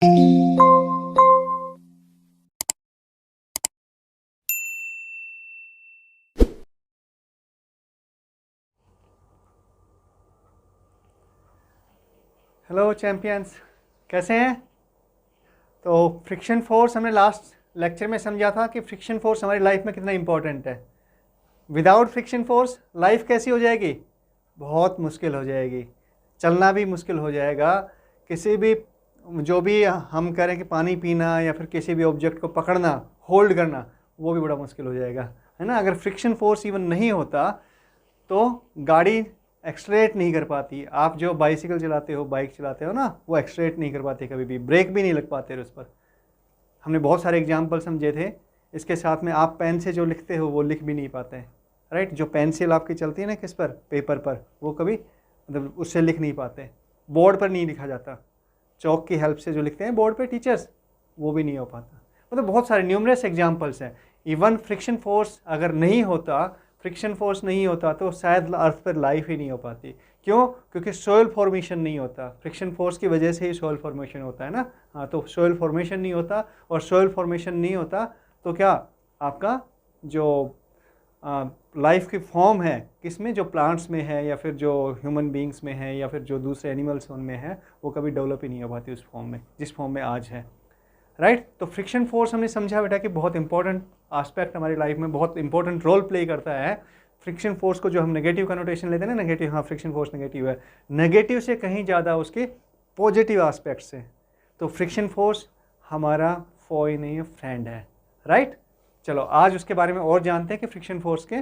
Hello champions, कैसे हैं? तो फ्रिक्शन फोर्स हमने लास्ट लेक्चर में समझा था कि फ्रिक्शन फोर्स हमारी लाइफ में कितना इम्पोर्टेंट है। विदाउट फ्रिक्शन फोर्स लाइफ कैसी हो जाएगी? बहुत मुश्किल हो जाएगी, चलना भी मुश्किल हो जाएगा। किसी भी जो भी हम करें कि पानी पीना या फिर किसी भी ऑब्जेक्ट को पकड़ना, होल्ड करना, वो भी बड़ा मुश्किल हो जाएगा, है ना। अगर फ्रिक्शन फोर्स इवन नहीं होता तो गाड़ी एक्सलेरेट नहीं कर पाती। आप जो बाइसिकल चलाते हो, बाइक चलाते हो ना, वो एक्सलेरेट नहीं कर पाते, कभी भी ब्रेक भी नहीं लग पाते उस पर। हमने बहुत सारे एग्जाम्पल समझे थे। इसके साथ में आप पेन से जो लिखते हो वो लिख भी नहीं पाते, राइट। जो पेंसिल आपकी चलती है ना किस पर, पेपर पर, वो कभी मतलब उससे लिख नहीं पाते। बोर्ड पर नहीं लिखा जाता। चौक की हेल्प से जो लिखते हैं बोर्ड पे टीचर्स, वो भी नहीं हो पाता। मतलब बहुत सारे न्यूमरस एग्जाम्पल्स हैं। इवन फ्रिक्शन फोर्स अगर नहीं होता, फ्रिक्शन फोर्स नहीं होता तो शायद अर्थ पर लाइफ ही नहीं हो पाती। क्यों? क्योंकि सोयल फॉर्मेशन नहीं होता। फ्रिक्शन फोर्स की वजह से ही सोयल फॉर्मेशन होता है ना। हाँ, तो सोयल फॉर्मेशन नहीं होता, और सोयल फॉर्मेशन नहीं होता तो क्या आपका जो लाइफ की फॉर्म है किसमें, जो प्लांट्स में है या फिर जो ह्यूमन बींग्स में है या फिर जो दूसरे एनिमल्स उनमें है, वो कभी डेवलप ही नहीं हो पाती उस फॉर्म में जिस फॉर्म में आज है, राइट। तो फ्रिक्शन फोर्स हमने समझा बेटा कि बहुत इंपॉर्टेंट एस्पेक्ट हमारी लाइफ में, बहुत इंपॉर्टेंट रोल प्ले करता है। फ्रिक्शन फोर्स को जो हम नेगेटिव कनोटेशन लेते हैं ना, नेगेटिव, हाँ फ्रिक्शन फोर्स नेगेटिव है, नेगेटिव से कहीं ज़्यादा उसके पॉजिटिव एस्पेक्ट्स हैं। तो फ्रिक्शन फोर्स हमारा फॉय नहीं है, फ्रेंड है, राइट। चलो आज उसके बारे में और जानते हैं कि फ्रिक्शन फोर्स के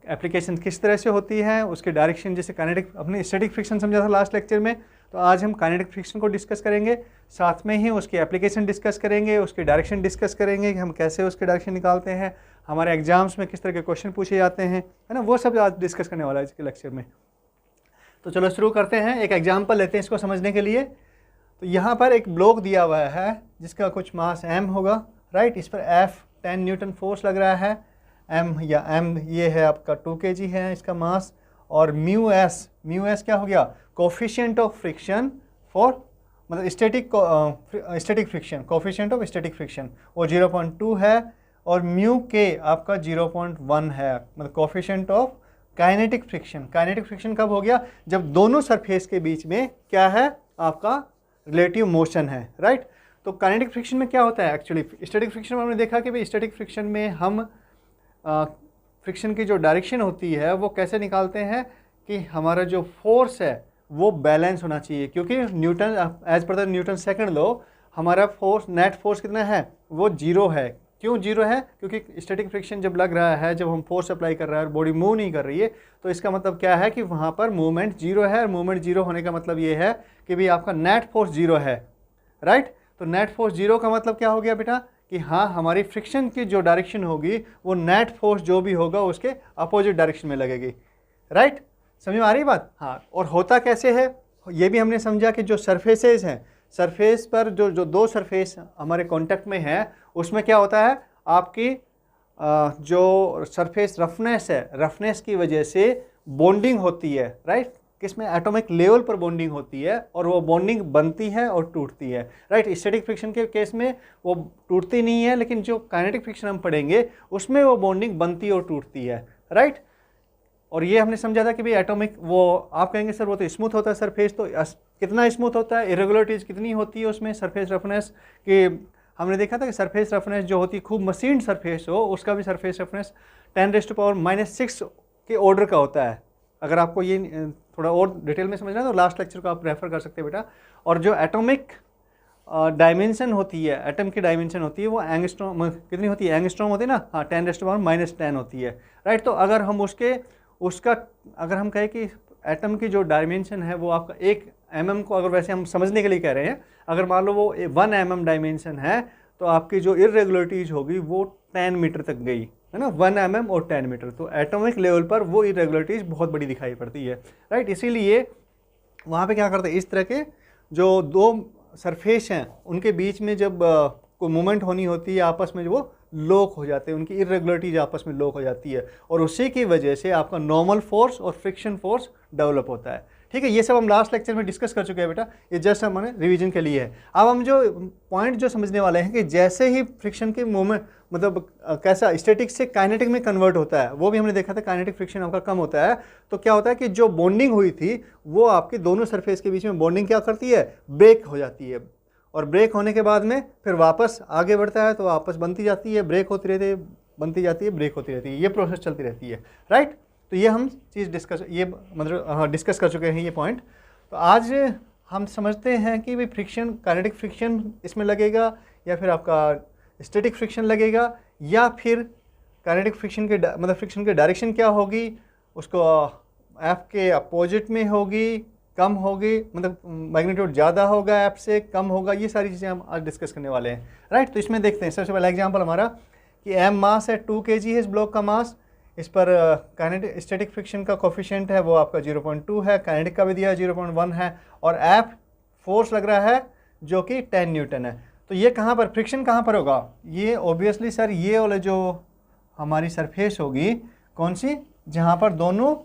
एप्लीकेशन किस तरह से होती है, उसके डायरेक्शन। जैसे काइनेटिक, अपने स्टैटिक फ्रिक्शन समझा था लास्ट लेक्चर में, तो आज हम काइनेटिक फ्रिक्शन को डिस्कस करेंगे, साथ में ही उसकी एप्लीकेशन डिस्कस करेंगे, उसकी डायरेक्शन डिस्कस करेंगे कि हम कैसे उसके डायरेक्शन निकालते हैं, हमारे एग्जाम्स में किस तरह के क्वेश्चन पूछे जाते हैं, है ना। वो सब आज डिस्कस करने वाला है इसके लेक्चर में। तो चलो शुरू करते हैं। एक एग्जाम्पल लेते हैं इसको समझने के लिए। तो यहाँ पर एक ब्लॉक दिया हुआ है जिसका कुछ मास m होगा, राइट। इस पर F 10 न्यूटन फोर्स लग रहा है। m ये है आपका 2 kg है इसका मास। और म्यू एस क्या हो गया? कोफिशिएंट ऑफ फ्रिक्शन फॉर, मतलब static friction, coefficient of static friction, वो 0.2 है। और म्यू के आपका 0.1 है, मतलब coefficient of kinetic friction. Kinetic friction कब हो गया? जब दोनों सरफेस के बीच में क्या है आपका रिलेटिव मोशन है, राइट। तो काइनेटिक फ्रिक्शन में क्या होता है एक्चुअली? स्टैटिक फ्रिक्शन में हमने देखा कि भाई स्टैटिक फ्रिक्शन में हम फ्रिक्शन की जो डायरेक्शन होती है वो कैसे निकालते हैं कि हमारा जो फोर्स है वो बैलेंस होना चाहिए। क्योंकि Newton, as per the Newton second law, हमारा फोर्स, नेट फोर्स कितना है? वो 0 है। क्यों 0 है? क्योंकि स्टैटिक फ्रिक्शन जब लग रहा है, जब हम फोर्स अप्लाई कर रहे हैं और बॉडी मूव नहीं कर रही है, तो इसका मतलब क्या है कि वहाँ पर मूवमेंट 0 है। और मूवमेंट 0 होने का मतलब ये है कि भाई आपका नेट फोर्स 0 है, राइट। तो नेट फोर्स 0 का मतलब क्या हो गया बेटा? कि हाँ, हमारी फ्रिक्शन की जो डायरेक्शन होगी वो नेट फोर्स जो भी होगा उसके अपोजिट डायरेक्शन में लगेगी, राइट। समझ में आ रही बात? हाँ। और होता कैसे है ये भी हमने समझा कि जो सरफेसेस हैं, सरफेस पर जो दो सरफेस हमारे कांटेक्ट में है, उसमें क्या होता है आपकी जो सरफेस रफनेस है, रफनेस की वजह से बॉन्डिंग होती है, राइट। किसमें? एटॉमिक लेवल पर बॉन्डिंग होती है, और वो बॉन्डिंग बनती है और टूटती है, राइट। स्टैटिक फ्रिक्शन के केस में वो टूटती नहीं है, लेकिन जो काइनेटिक फ्रिक्शन हम पढ़ेंगे उसमें वो बॉन्डिंग बनती और टूटती है, राइट। और ये हमने समझा था कि भाई एटॉमिक, वो आप कहेंगे सर वो तो स्मूथ होता है सरफेस, तो कितना स्मूथ होता है, इरेगुलरिटीज कितनी होती है उसमें सरफेस रफनेस कि हमने देखा था कि सरफेस रफनेस जो होती है, खूब मशीन सरफेस हो, उसका भी सरफेस रफनेस 10⁻⁻⁶ के ऑर्डर का होता है। अगर आपको ये थोड़ा और डिटेल में समझना है तो लास्ट लेक्चर को आप रेफर कर सकते हैं बेटा। और जो एटॉमिक डायमेंशन होती है, एटम की डायमेंशन होती है, वो एंगस्ट्रॉम कितनी होती है? एंगस्ट्रॉम होती है ना, हाँ, 10⁻⁻10 होती है, राइट। तो अगर हम उसका अगर हम कहें कि एटम की जो डायमेंशन है वो आपका 1 mm को, अगर वैसे हम समझने के लिए कह रहे हैं, अगर मान लो वो 1 mm डायमेंशन है, तो आपकी जो इरेगुलरिटीज होगी वो 10 मीटर तक गई, है ना, 1 mm और 10 मीटर। तो एटॉमिक लेवल पर वो इरेगुलरिटीज बहुत बड़ी दिखाई पड़ती है, राइट। इसीलिए वहाँ पे क्या करते हैं, इस तरह के जो दो सरफेस हैं उनके बीच में जब कोई मूवमेंट होनी होती है, आपस में जो वो लॉक हो जाते हैं, उनकी इरेगुलरिटीज आपस में लॉक हो जाती है, और उसी की वजह से आपका नॉर्मल फोर्स और फ्रिक्शन फोर्स डेवलप होता है, ठीक है, ये सब हम लास्ट लेक्चर में डिस्कस कर चुके हैं बेटा, ये जस्ट हमारे रिवीजन के लिए है। अब हम जो पॉइंट जो समझने वाले हैं कि जैसे ही फ्रिक्शन के मोमेंट मतलब कैसा स्टैटिक से काइनेटिक में कन्वर्ट होता है, वो भी हमने देखा था, काइनेटिक फ्रिक्शन आपका कम होता है, तो क्या होता है कि जो बॉन्डिंग हुई थी वो आपके दोनों सरफेस के बीच में बॉन्डिंग क्या करती है, ब्रेक हो जाती है, और ब्रेक होने के बाद में फिर वापस आगे बढ़ता है, तो वापस बनती जाती है, ब्रेक होती रहती है, बनती जाती है, ब्रेक होती रहती है, ये प्रोसेस चलती रहती है, राइट। तो ये हम चीज़ डिस्कस ये मतलब हाँ डिस्कस कर चुके हैं ये पॉइंट। तो आज हम समझते हैं कि भाई फ्रिक्शन, काइनेटिक फ्रिक्शन इसमें लगेगा या फिर आपका स्टैटिक फ्रिक्शन लगेगा, या फिर काइनेटिक फ्रिक्शन के मतलब फ्रिक्शन की डायरेक्शन क्या होगी, उसको एफ के अपोजिट में होगी, कम होगी, मतलब मैग्नीट्यूड ज़्यादा होगा एफ से, कम होगा, ये सारी चीज़ें हम आज डिस्कस करने वाले हैं, राइट। तो इसमें देखते हैं सबसे पहला एग्जांपल हमारा कि एम मास है 2 kg है इस ब्लॉक का मास, इस पर काइनेटिक स्टैटिक फ्रिक्शन का कोफिशिएंट है वो आपका 0.2 है, काइनेटिक का भी दिया 0.1 है, और एफ फोर्स लग रहा है जो कि 10 न्यूटन है। तो ये कहाँ पर फ्रिक्शन कहाँ पर होगा, ये ऑब्वियसली सर ये वाले जो हमारी सरफेस होगी कौन सी, जहाँ पर दोनों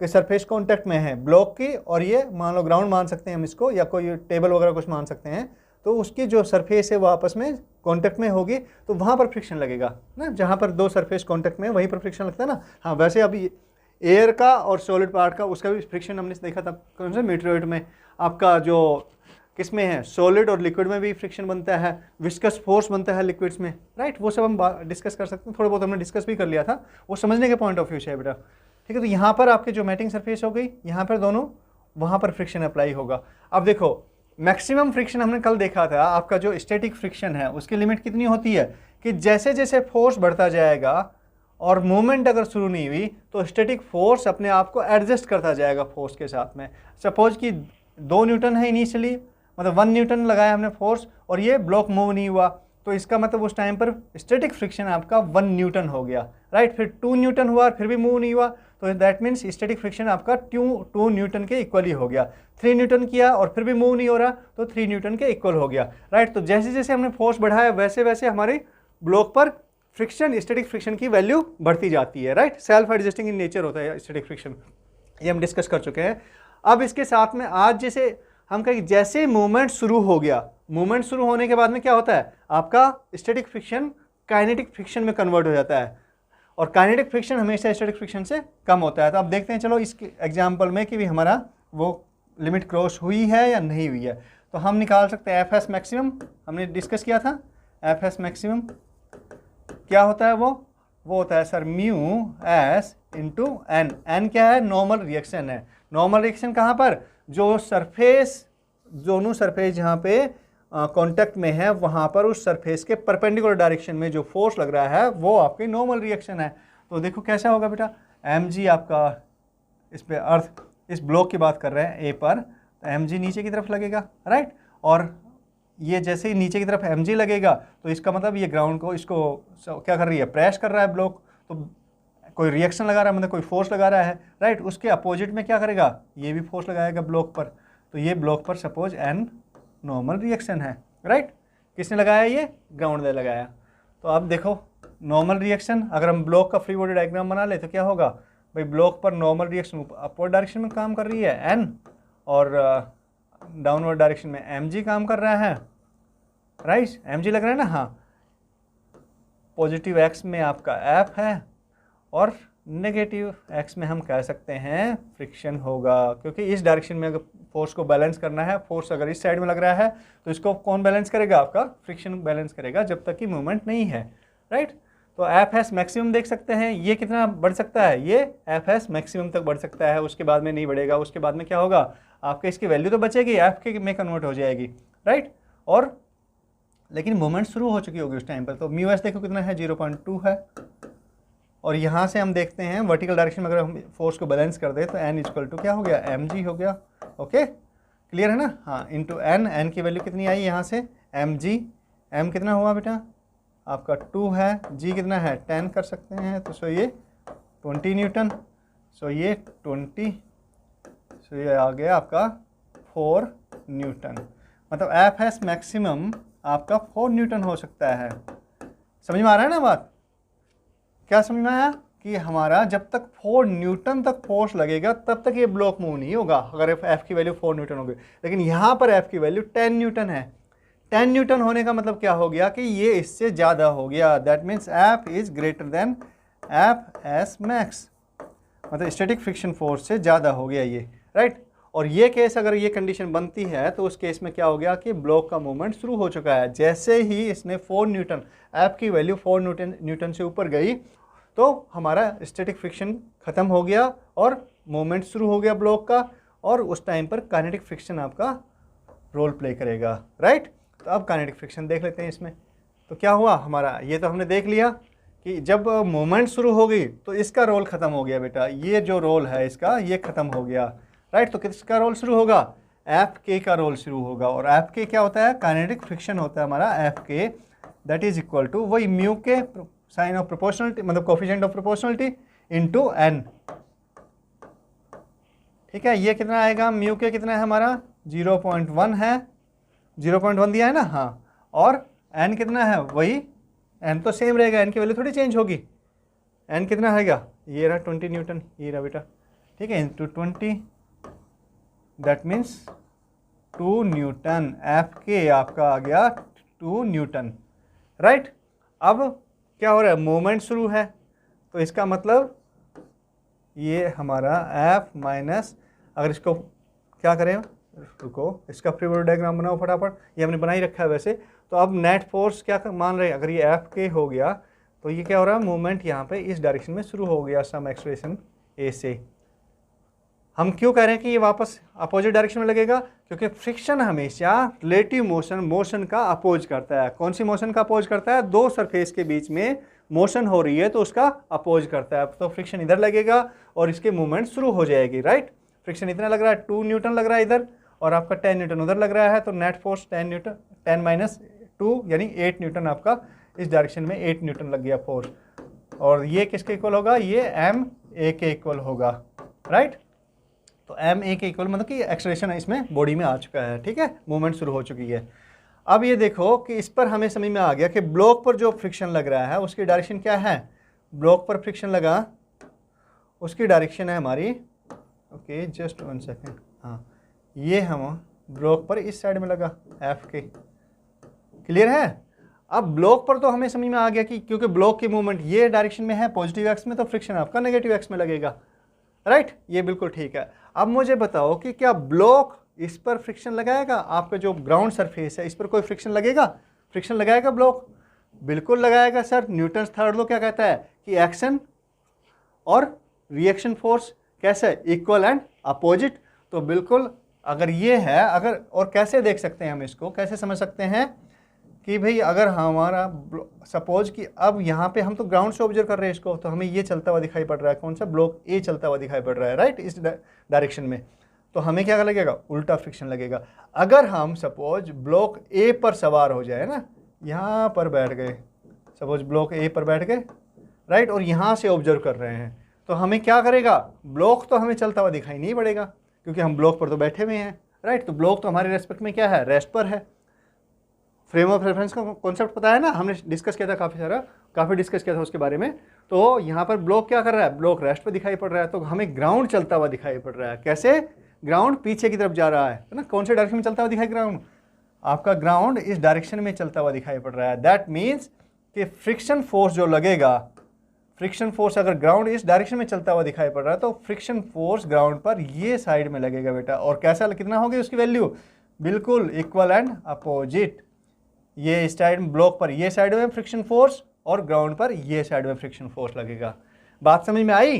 के सरफेस कॉन्टैक्ट में है ब्लॉक की, और ये मान लो ग्राउंड मान सकते हैं हम इसको, या कोई टेबल वगैरह कुछ मान सकते हैं, तो उसकी जो सरफेस है वो आपस में कांटेक्ट में होगी, तो वहाँ पर फ्रिक्शन लगेगा ना, जहाँ पर दो सरफेस कांटेक्ट में वहीं पर फ्रिक्शन लगता है ना। हाँ वैसे अभी एयर का और सॉलिड पार्ट का उसका भी फ्रिक्शन हमने देखा था कौन सा मीटरोइड में, आपका जो किस में है सॉलिड और लिक्विड में भी फ्रिक्शन बनता है, विस्कस फोर्स बनता है लिक्विड्स में, राइट। वो सब हम डिस्कस कर सकते हैं, थोड़ा बहुत हमने डिस्कस भी कर लिया था, वो समझने के पॉइंट ऑफ व्यू से है बेटा, ठीक है। तो यहाँ पर आपके जो मैटिंग सरफेस हो गई, यहाँ पर दोनों, वहाँ पर फ्रिक्शन अप्लाई होगा। अब देखो मैक्सिमम फ्रिक्शन हमने कल देखा था, आपका जो स्टैटिक फ्रिक्शन है उसकी लिमिट कितनी होती है कि जैसे जैसे फोर्स बढ़ता जाएगा और मूवमेंट अगर शुरू नहीं हुई तो स्टैटिक फोर्स अपने आप को एडजस्ट करता जाएगा फोर्स के साथ में। सपोज कि 2 न्यूटन है इनिशियली, मतलब 1 न्यूटन लगाया हमने फोर्स और ये ब्लॉक मूव नहीं हुआ, तो इसका मतलब उस टाइम पर स्टैटिक फ्रिक्शन आपका 1 न्यूटन हो गया, राइट। फिर 2 न्यूटन हुआ फिर भी मूव नहीं हुआ, तो दैट मीन्स स्टैटिक फ्रिक्शन आपका 2 न्यूटन के इक्वली हो गया। 3 न्यूटन किया और फिर भी मूव नहीं हो रहा, तो 3 न्यूटन के इक्वल हो गया, राइट। तो जैसे जैसे हमने फोर्स बढ़ाया वैसे वैसे हमारे ब्लॉक पर फ्रिक्शन, स्टैटिक फ्रिक्शन की वैल्यू बढ़ती जाती है, right. Self adjusting in nature होता है स्टैटिक फ्रिक्शन, ये हम डिस्कस कर चुके हैं। अब इसके साथ में आज जैसे हम कहें जैसे मूवमेंट शुरू हो गया, मूवमेंट शुरू होने के बाद में क्या होता है, आपका स्टैटिक फ्रिक्शन काइनेटिक फ्रिक्शन में कन्वर्ट हो जाता है, और काइनेटिक फ्रिक्शन हमेशा स्टैटिक फ्रिक्शन से कम होता है। तो अब देखते हैं चलो इस एग्जाम्पल में कि भी हमारा वो लिमिट क्रॉस हुई है या नहीं हुई है। तो हम निकाल सकते हैं एफ एस मैक्सिमम, हमने डिस्कस किया था एफ एस मैक्सिमम क्या होता है, वो होता है sir mu S into N. N क्या है, नॉर्मल रिएक्शन है। नॉर्मल रिएक्शन कहाँ पर, जो सरफेस, दोनों सरफेस जहाँ पे कांटेक्ट में है वहाँ पर उस सरफेस के परपेंडिकुलर डायरेक्शन में जो फोर्स लग रहा है वो आपकी नॉर्मल रिएक्शन है। तो देखो कैसा होगा बेटा, एम जी आपका इस पे अर्थ, इस ब्लॉक की बात कर रहे हैं ए पर, तो एम जी नीचे की तरफ लगेगा, राइट। और ये जैसे ही नीचे की तरफ एम जी लगेगा तो इसका मतलब ये ग्राउंड को इसको क्या कर रही है, प्रेस कर रहा है ब्लॉक, तो कोई रिएक्शन लगा रहा है, मतलब कोई फोर्स लगा रहा है, राइट। उसके अपोजिट में क्या करेगा, ये भी फोर्स लगाएगा ब्लॉक पर, तो ये ब्लॉक पर सपोज एन नॉर्मल रिएक्शन है, राइट। किसने लगाया, ये ग्राउंड ने लगाया। तो अब देखो नॉर्मल रिएक्शन, अगर हम ब्लॉक का फ्री बॉडी डायग्राम बना ले तो क्या होगा भाई, ब्लॉक पर नॉर्मल रिएक्शन अपवर्ड डायरेक्शन में काम कर रही है एन, और डाउनवर्ड डायरेक्शन में एम जी काम कर रहा है, राइट। एम जी लग रहा है ना, हाँ। पॉजिटिव एक्स में आपका एफ है और नेगेटिव एक्स में हम कह सकते हैं फ्रिक्शन होगा, क्योंकि इस डायरेक्शन में अगर फोर्स को बैलेंस करना है, फोर्स अगर इस साइड में लग रहा है तो इसको कौन बैलेंस करेगा, आपका फ्रिक्शन बैलेंस करेगा जब तक कि मूवमेंट नहीं है, राइट। तो एफ एस मैक्सिमम देख सकते हैं, ये कितना बढ़ सकता है, ये एफ एस मैक्सिमम तक बढ़ सकता है, उसके बाद में नहीं बढ़ेगा। उसके बाद में क्या होगा, आपके इसकी वैल्यू तो बचेगी, एफ के में कन्वर्ट हो जाएगी, राइट। और लेकिन मूवमेंट शुरू हो चुकी होगी उस टाइम पर, तो म्यू एस देखो कितना है, 0.2 है। और यहाँ से हम देखते हैं वर्टिकल डायरेक्शन में अगर हम फोर्स को बैलेंस कर दे तो एन इक्वल टू क्या हो गया, एम जी हो गया, ओके क्लियर है ना, हाँ। इंटू एन, एन की वैल्यू कितनी आई यहाँ से, एम जी, एम कितना हुआ बेटा आपका 2 है, जी कितना है 10 कर सकते हैं, तो सो ये 20 न्यूटन, सो ये 20, सो ये आ गया आपका 4 न्यूटन। मतलब एफ एस मैक्सिमम आपका 4 न्यूटन हो सकता है। समझ में आ रहा है ना बात, क्या समझ में आया, कि हमारा जब तक 4 न्यूटन तक फोर्स लगेगा तब तक ये ब्लॉक मूव नहीं होगा, अगर एफ की वैल्यू 4 न्यूटन होगी। लेकिन यहाँ पर एफ की वैल्यू 10 न्यूटन है। 10 न्यूटन होने का मतलब क्या हो गया कि ये इससे ज़्यादा हो गया। That means F is greater than F S max, मतलब स्टैटिक फ्रिक्शन फोर्स से ज़्यादा हो गया ये, राइट। और ये केस अगर ये कंडीशन बनती है तो उस केस में क्या हो गया कि ब्लॉक का मूवमेंट शुरू हो चुका है। जैसे ही इसने 4 न्यूटन, एफ की वैल्यू 4 न्यूटन से ऊपर गई तो हमारा स्टैटिक फ्रिक्शन ख़त्म हो गया और मूवमेंट शुरू हो गया ब्लॉक का, और उस टाइम पर काइनेटिक फ्रिक्शन आपका रोल प्ले करेगा, राइट। तो अब काइनेटिक फ्रिक्शन देख लेते हैं इसमें। तो क्या हुआ हमारा, ये तो हमने देख लिया कि जब मूवमेंट शुरू हो गई तो इसका रोल ख़त्म हो गया बेटा, ये जो रोल है इसका ये ख़त्म हो गया, राइट। तो किसका रोल शुरू होगा, एफ के का रोल शुरू होगा। और एफ के क्या होता है, काइनेटिक फ्रिक्शन होता है हमारा F K, that is equal to वही mu K sign of proportionality, मतलब coefficient of proportionality into N, ठीक है। ये कितना आएगा, म्यू के कितना है हमारा 0.1 है, 0.1 दिया है ना, हाँ। और एन कितना है, वही एन तो सेम रहेगा, एन की वैल्यू थोड़ी चेंज होगी। एन कितना रहेगा, ये रहा 20 न्यूटन, ये रहा बेटा, ठीक है, into 20, that means 2 Newton. F के आपका आ गया 2 न्यूटन, राइट। अब क्या हो रहा है, मूवमेंट शुरू है, तो इसका मतलब ये हमारा एफ माइनस, अगर इसको क्या करें, रुको इसका फ्री बॉडी डायग्राम बनाओ फटाफट, ये हमने बना ही रखा है वैसे। तो अब नेट फोर्स क्या मान रहे हैं, अगर ये एफ के हो गया तो ये क्या हो रहा है, मूवमेंट यहाँ पे इस डायरेक्शन में शुरू हो गया सम एक्सलेरेशन ए से। हम क्यों कह रहे हैं कि ये वापस अपोजिट डायरेक्शन में लगेगा, क्योंकि फ्रिक्शन हमेशा रिलेटिव मोशन का अपोज करता है। कौन सी मोशन का अपोज करता है, दो सरफेस के बीच में मोशन हो रही है तो उसका अपोज करता है। तो फ्रिक्शन इधर लगेगा और इसके मूवमेंट शुरू हो जाएगी, राइट। फ्रिक्शन इतना लग रहा है, 2 न्यूटन लग रहा है इधर, और आपका 10 न्यूटन उधर लग रहा है, तो नेट फोर्स 10 न्यूटन, 10 माइनस 2 यानी 8 न्यूटन आपका इस डायरेक्शन में 8 न्यूटन लग गया फोर्स। और ये किसके इक्वल होगा, ये एम ए के इक्वल होगा, राइट। तो एम ए के इक्वल मतलब कि एक्सेलरेशन इसमें बॉडी में आ चुका है, ठीक है, मूवमेंट शुरू हो चुकी है। अब ये देखो कि इस पर हमें समझ में आ गया कि ब्लॉक पर जो फ्रिक्शन लग रहा है उसकी डायरेक्शन क्या है, ब्लॉक पर फ्रिक्शन लगा उसकी डायरेक्शन है हमारी, ओके जस्ट 1 सेकेंड, हाँ, ये हम ब्लॉक पर इस साइड में लगा एफ के, क्लियर है। अब ब्लॉक पर तो हमें समझ में आ गया कि क्योंकि ब्लॉक की मूवमेंट ये डायरेक्शन में है पॉजिटिव एक्स में, तो फ्रिक्शन आपका नेगेटिव एक्स में लगेगा, राइट। ये बिल्कुल ठीक है। अब मुझे बताओ कि क्या ब्लॉक इस पर फ्रिक्शन लगाएगा, आपका जो ग्राउंड सरफेस है इस पर कोई फ्रिक्शन लगेगा, फ्रिक्शन लगाएगा ब्लॉक, बिल्कुल लगाएगा सर। न्यूटन थर्ड लॉ क्या कहता है कि एक्शन और रिएक्शन फोर्स कैसे, इक्वल एंड अपोजिट। तो बिल्कुल अगर ये है, अगर और कैसे देख सकते हैं हम इसको, कैसे समझ सकते हैं कि भाई अगर हमारा सपोज कि अब यहाँ पे हम तो ग्राउंड से ऑब्जर्व कर रहे हैं इसको, तो हमें ये चलता हुआ दिखाई पड़ रहा है, कौन सा, ब्लॉक ए चलता हुआ दिखाई पड़ रहा है, राइट, इस डायरेक्शन में। तो हमें क्या लगेगा, उल्टा फ्रिक्शन लगेगा। अगर हम सपोज ब्लॉक ए पर सवार हो जाए ना, यहाँ पर बैठ गए, सपोज ब्लॉक ए पर बैठ गए, राइट, और यहाँ से ऑब्जर्व कर रहे हैं, तो हमें क्या करेगा, ब्लॉक तो हमें चलता हुआ दिखाई नहीं पड़ेगा क्योंकि हम ब्लॉक पर तो बैठे हुए हैं, राइट। तो ब्लॉक तो हमारे रेस्पेक्ट में क्या है, रेस्ट पर है। फ्रेम ऑफ रेफरेंस का कॉन्सेप्ट पता है ना, हमने डिस्कस किया था, काफ़ी डिस्कस किया था उसके बारे में। तो यहाँ पर ब्लॉक क्या कर रहा है, ब्लॉक रेस्ट पर दिखाई पड़ रहा है, तो हमें ग्राउंड चलता हुआ दिखाई पड़ रहा है। कैसे, ग्राउंड पीछे की तरफ जा रहा है ना, कौन से डायरेक्शन में चलता हुआ दिखाई, ग्राउंड आपका ग्राउंड इस डायरेक्शन में चलता हुआ दिखाई पड़ रहा है। दैट मीन्स कि फ्रिक्शन फोर्स जो लगेगा, फ्रिक्शन फोर्स अगर ग्राउंड इस डायरेक्शन में चलता हुआ दिखाई पड़ रहा है तो फ्रिक्शन फोर्स ग्राउंड पर ये साइड में लगेगा बेटा। और कैसा, कितना होगी उसकी वैल्यू, बिल्कुल इक्वल एंड अपोजिट। ये साइड ब्लॉक पर ये साइड में फ्रिक्शन फोर्स और ग्राउंड पर ये साइड में फ्रिक्शन फोर्स लगेगा। बात समझ में आई,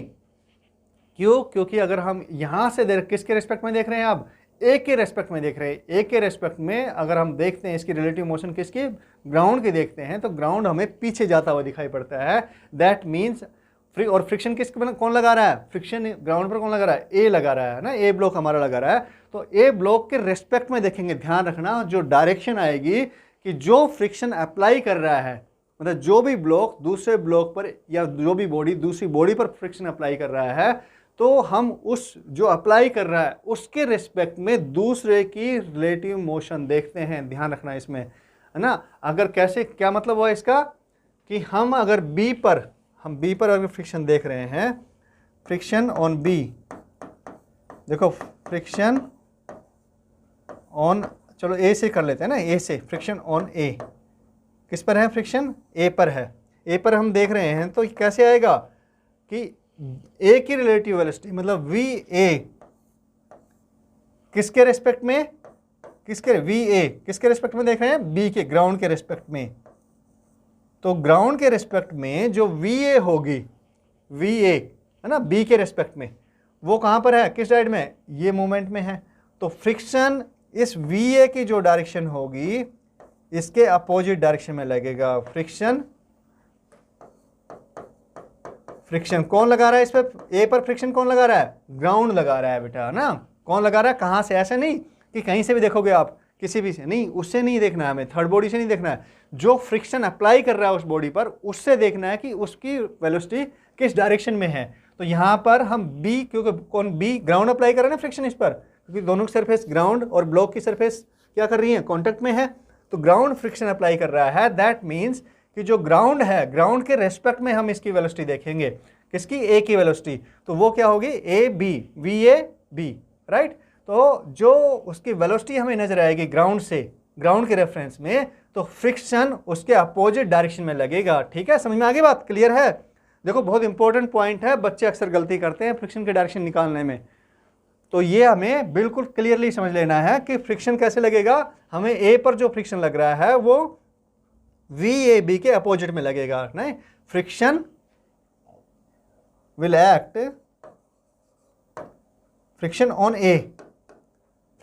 क्यों, क्योंकि अगर हम यहाँ से किसके रेस्पेक्ट में देख रहे हैं, अब ए के रेस्पेक्ट में देख रहे हैं। ए के रेस्पेक्ट में अगर हम देखते हैं इसकी रिलेटिव मोशन किसकी, ग्राउंड की देखते हैं, तो ग्राउंड हमें पीछे जाता हुआ दिखाई पड़ता है। दैट मीन्स और फ्रिक्शन किसके कौन लगा रहा है, फ्रिक्शन ग्राउंड पर कौन लगा रहा है, ए लगा रहा है ना, ए ब्लॉक हमारा लगा रहा है। तो ए ब्लॉक के रेस्पेक्ट में देखेंगे, ध्यान रखना जो डायरेक्शन आएगी कि जो फ्रिक्शन अप्लाई कर रहा है, मतलब जो भी ब्लॉक दूसरे ब्लॉक पर या जो भी बॉडी दूसरी बॉडी पर फ्रिक्शन अप्लाई कर रहा है, तो हम उस जो अप्लाई कर रहा है उसके रेस्पेक्ट में दूसरे की रिलेटिव मोशन देखते हैं। ध्यान रखना इसमें, है ना। अगर कैसे, क्या मतलब हुआ इसका कि हम अगर बी पर हम बी पर अगर फ्रिक्शन देख रहे हैं, फ्रिक्शन ऑन बी, देखो फ्रिक्शन ऑन, चलो ए से कर लेते हैं ना, ए से फ्रिक्शन ऑन ए, किस पर है फ्रिक्शन? ए पर है। ए पर हम देख रहे हैं तो कैसे आएगा कि ए की रिलेटिव वेलोसिटी मतलब वी ए किसके रेस्पेक्ट में, किसके वी ए किसके रेस्पेक्ट में देख रहे हैं? बी के, ग्राउंड के रेस्पेक्ट में। तो ग्राउंड के रेस्पेक्ट में जो वी ए होगी, वी ए है ना, बी के रेस्पेक्ट में, वो कहाँ पर है, किस साइड में? ये मूवमेंट में है। तो फ्रिक्शन इस वी ए की जो डायरेक्शन होगी इसके अपोजिट डायरेक्शन में लगेगा। फ्रिक्शन, फ्रिक्शन कौन लगा रहा है इस पर? ए पर फ्रिक्शन कौन लगा रहा है? ग्राउंड लगा रहा है बेटा ना। कौन लगा रहा है? कहाँ से? ऐसे नहीं कि कहीं से भी देखोगे आप, किसी भी से नहीं, उससे नहीं देखना है हमें, थर्ड बॉडी से नहीं देखना है। जो फ्रिक्शन अप्लाई कर रहा है उस बॉडी पर, उससे देखना है कि उसकी वेलोसिटी किस डायरेक्शन में है। तो यहाँ पर हम बी, क्योंकि कौन बी ग्राउंड अप्लाई कर रहे हैं ना फ्रिक्शन इस पर, क्योंकि दोनों की सरफेस ग्राउंड और ब्लॉक की सरफेस क्या कर रही है? कॉन्टेक्ट में है। तो ग्राउंड फ्रिक्शन अप्लाई कर रहा है, दैट मीन्स कि जो ग्राउंड है, ग्राउंड के रेस्पेक्ट में हम इसकी वेलोसिटी देखेंगे। किसकी? ए की वेलोसिटी। तो वो क्या होगी? A B, V A B, right. तो जो उसकी वेलोसिटी हमें नजर आएगी ग्राउंड से, ग्राउंड के रेफरेंस में, तो फ्रिक्शन उसके अपोजिट डायरेक्शन में लगेगा। ठीक है, समझ में आ गई बात? क्लियर है? देखो बहुत इंपॉर्टेंट पॉइंट है, बच्चे अक्सर गलती करते हैं फ्रिक्शन की डायरेक्शन निकालने में। तो ये हमें बिल्कुल क्लियरली समझ लेना है कि फ्रिक्शन कैसे लगेगा। हमें ए पर जो फ्रिक्शन लग रहा है वो वी ए बी के अपोजिट में लगेगा। नहीं, friction will act, friction on A,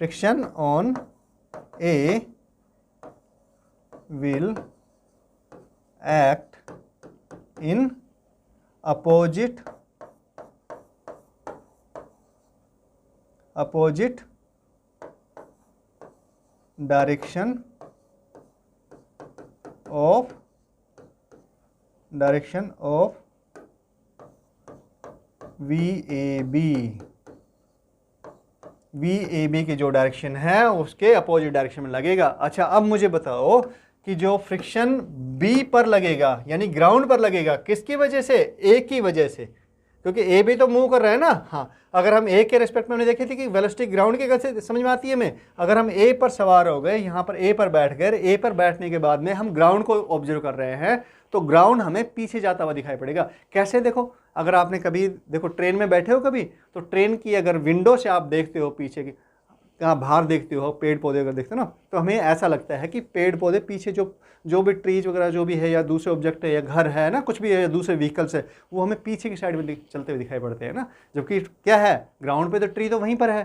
friction on A will act in opposite direction of VAB, VAB की जो डायरेक्शन है उसके अपोजिट डायरेक्शन में लगेगा। अच्छा, अब मुझे बताओ कि जो फ्रिक्शन B पर लगेगा यानी ग्राउंड पर लगेगा, किसकी वजह से? A की वजह से, क्योंकि ए भी तो मूव कर रहा है ना। हाँ, अगर हम ए के रेस्पेक्ट में हमने देखी थी कि वेलोसिटी ग्राउंड के कैसे समझ में आती है हमें। अगर हम ए पर सवार हो गए, यहाँ पर ए पर बैठ गए, ए पर बैठने के बाद में हम ग्राउंड को ऑब्जर्व कर रहे हैं, तो ग्राउंड हमें पीछे जाता हुआ दिखाई पड़ेगा। कैसे? देखो, अगर आपने कभी देखो ट्रेन में बैठे हो कभी, तो ट्रेन की अगर विंडो से आप देखते हो पीछे की, कहाँ बाहर देखते हो, पेड़ पौधे अगर देखते हो ना, तो हमें ऐसा लगता है कि पेड़ पौधे पीछे जो भी ट्रीज वगैरह जो भी है, या दूसरे ऑब्जेक्ट है, या घर है ना, कुछ भी है, या दूसरे व्हीकल्स है, वो हमें पीछे की साइड में चलते हुए दिखाई पड़ते हैं ना। जबकि क्या है, ग्राउंड पे तो ट्री तो वहीं पर है,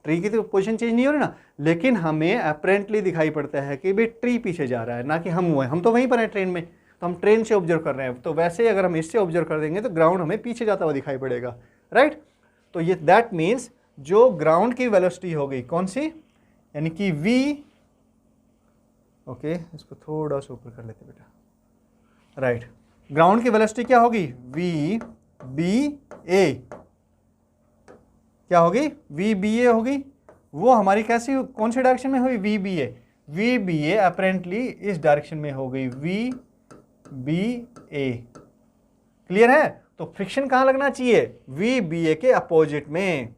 ट्री की तो पोजीशन चेंज नहीं हो रही ना, लेकिन हमें अपेरेंटली दिखाई पड़ता है कि भाई ट्री पीछे जा रहा है, ना कि हम तो वहीं पर हैं ट्रेन में, तो हम ट्रेन से ऑब्जर्व कर रहे हैं। तो वैसे ही अगर हम इससे ऑब्जर्व कर देंगे तो ग्राउंड हमें पीछे जाता हुआ दिखाई पड़ेगा, राइट। तो ये दैट मीन्स जो ग्राउंड की वेलोसिटी होगी कौन सी, यानी कि v, ओके इसको थोड़ा सा ऊपर कर लेते बेटा, राइट। ग्राउंड की वेलोसिटी क्या होगी? v b a, क्या होगी? v b a होगी। वो हमारी कैसी, कौन सी डायरेक्शन में होगी? v b a, v b a apparently इस डायरेक्शन में हो गई, v b a। क्लियर है? तो फ्रिक्शन कहाँ लगना चाहिए? v b a के अपोजिट में,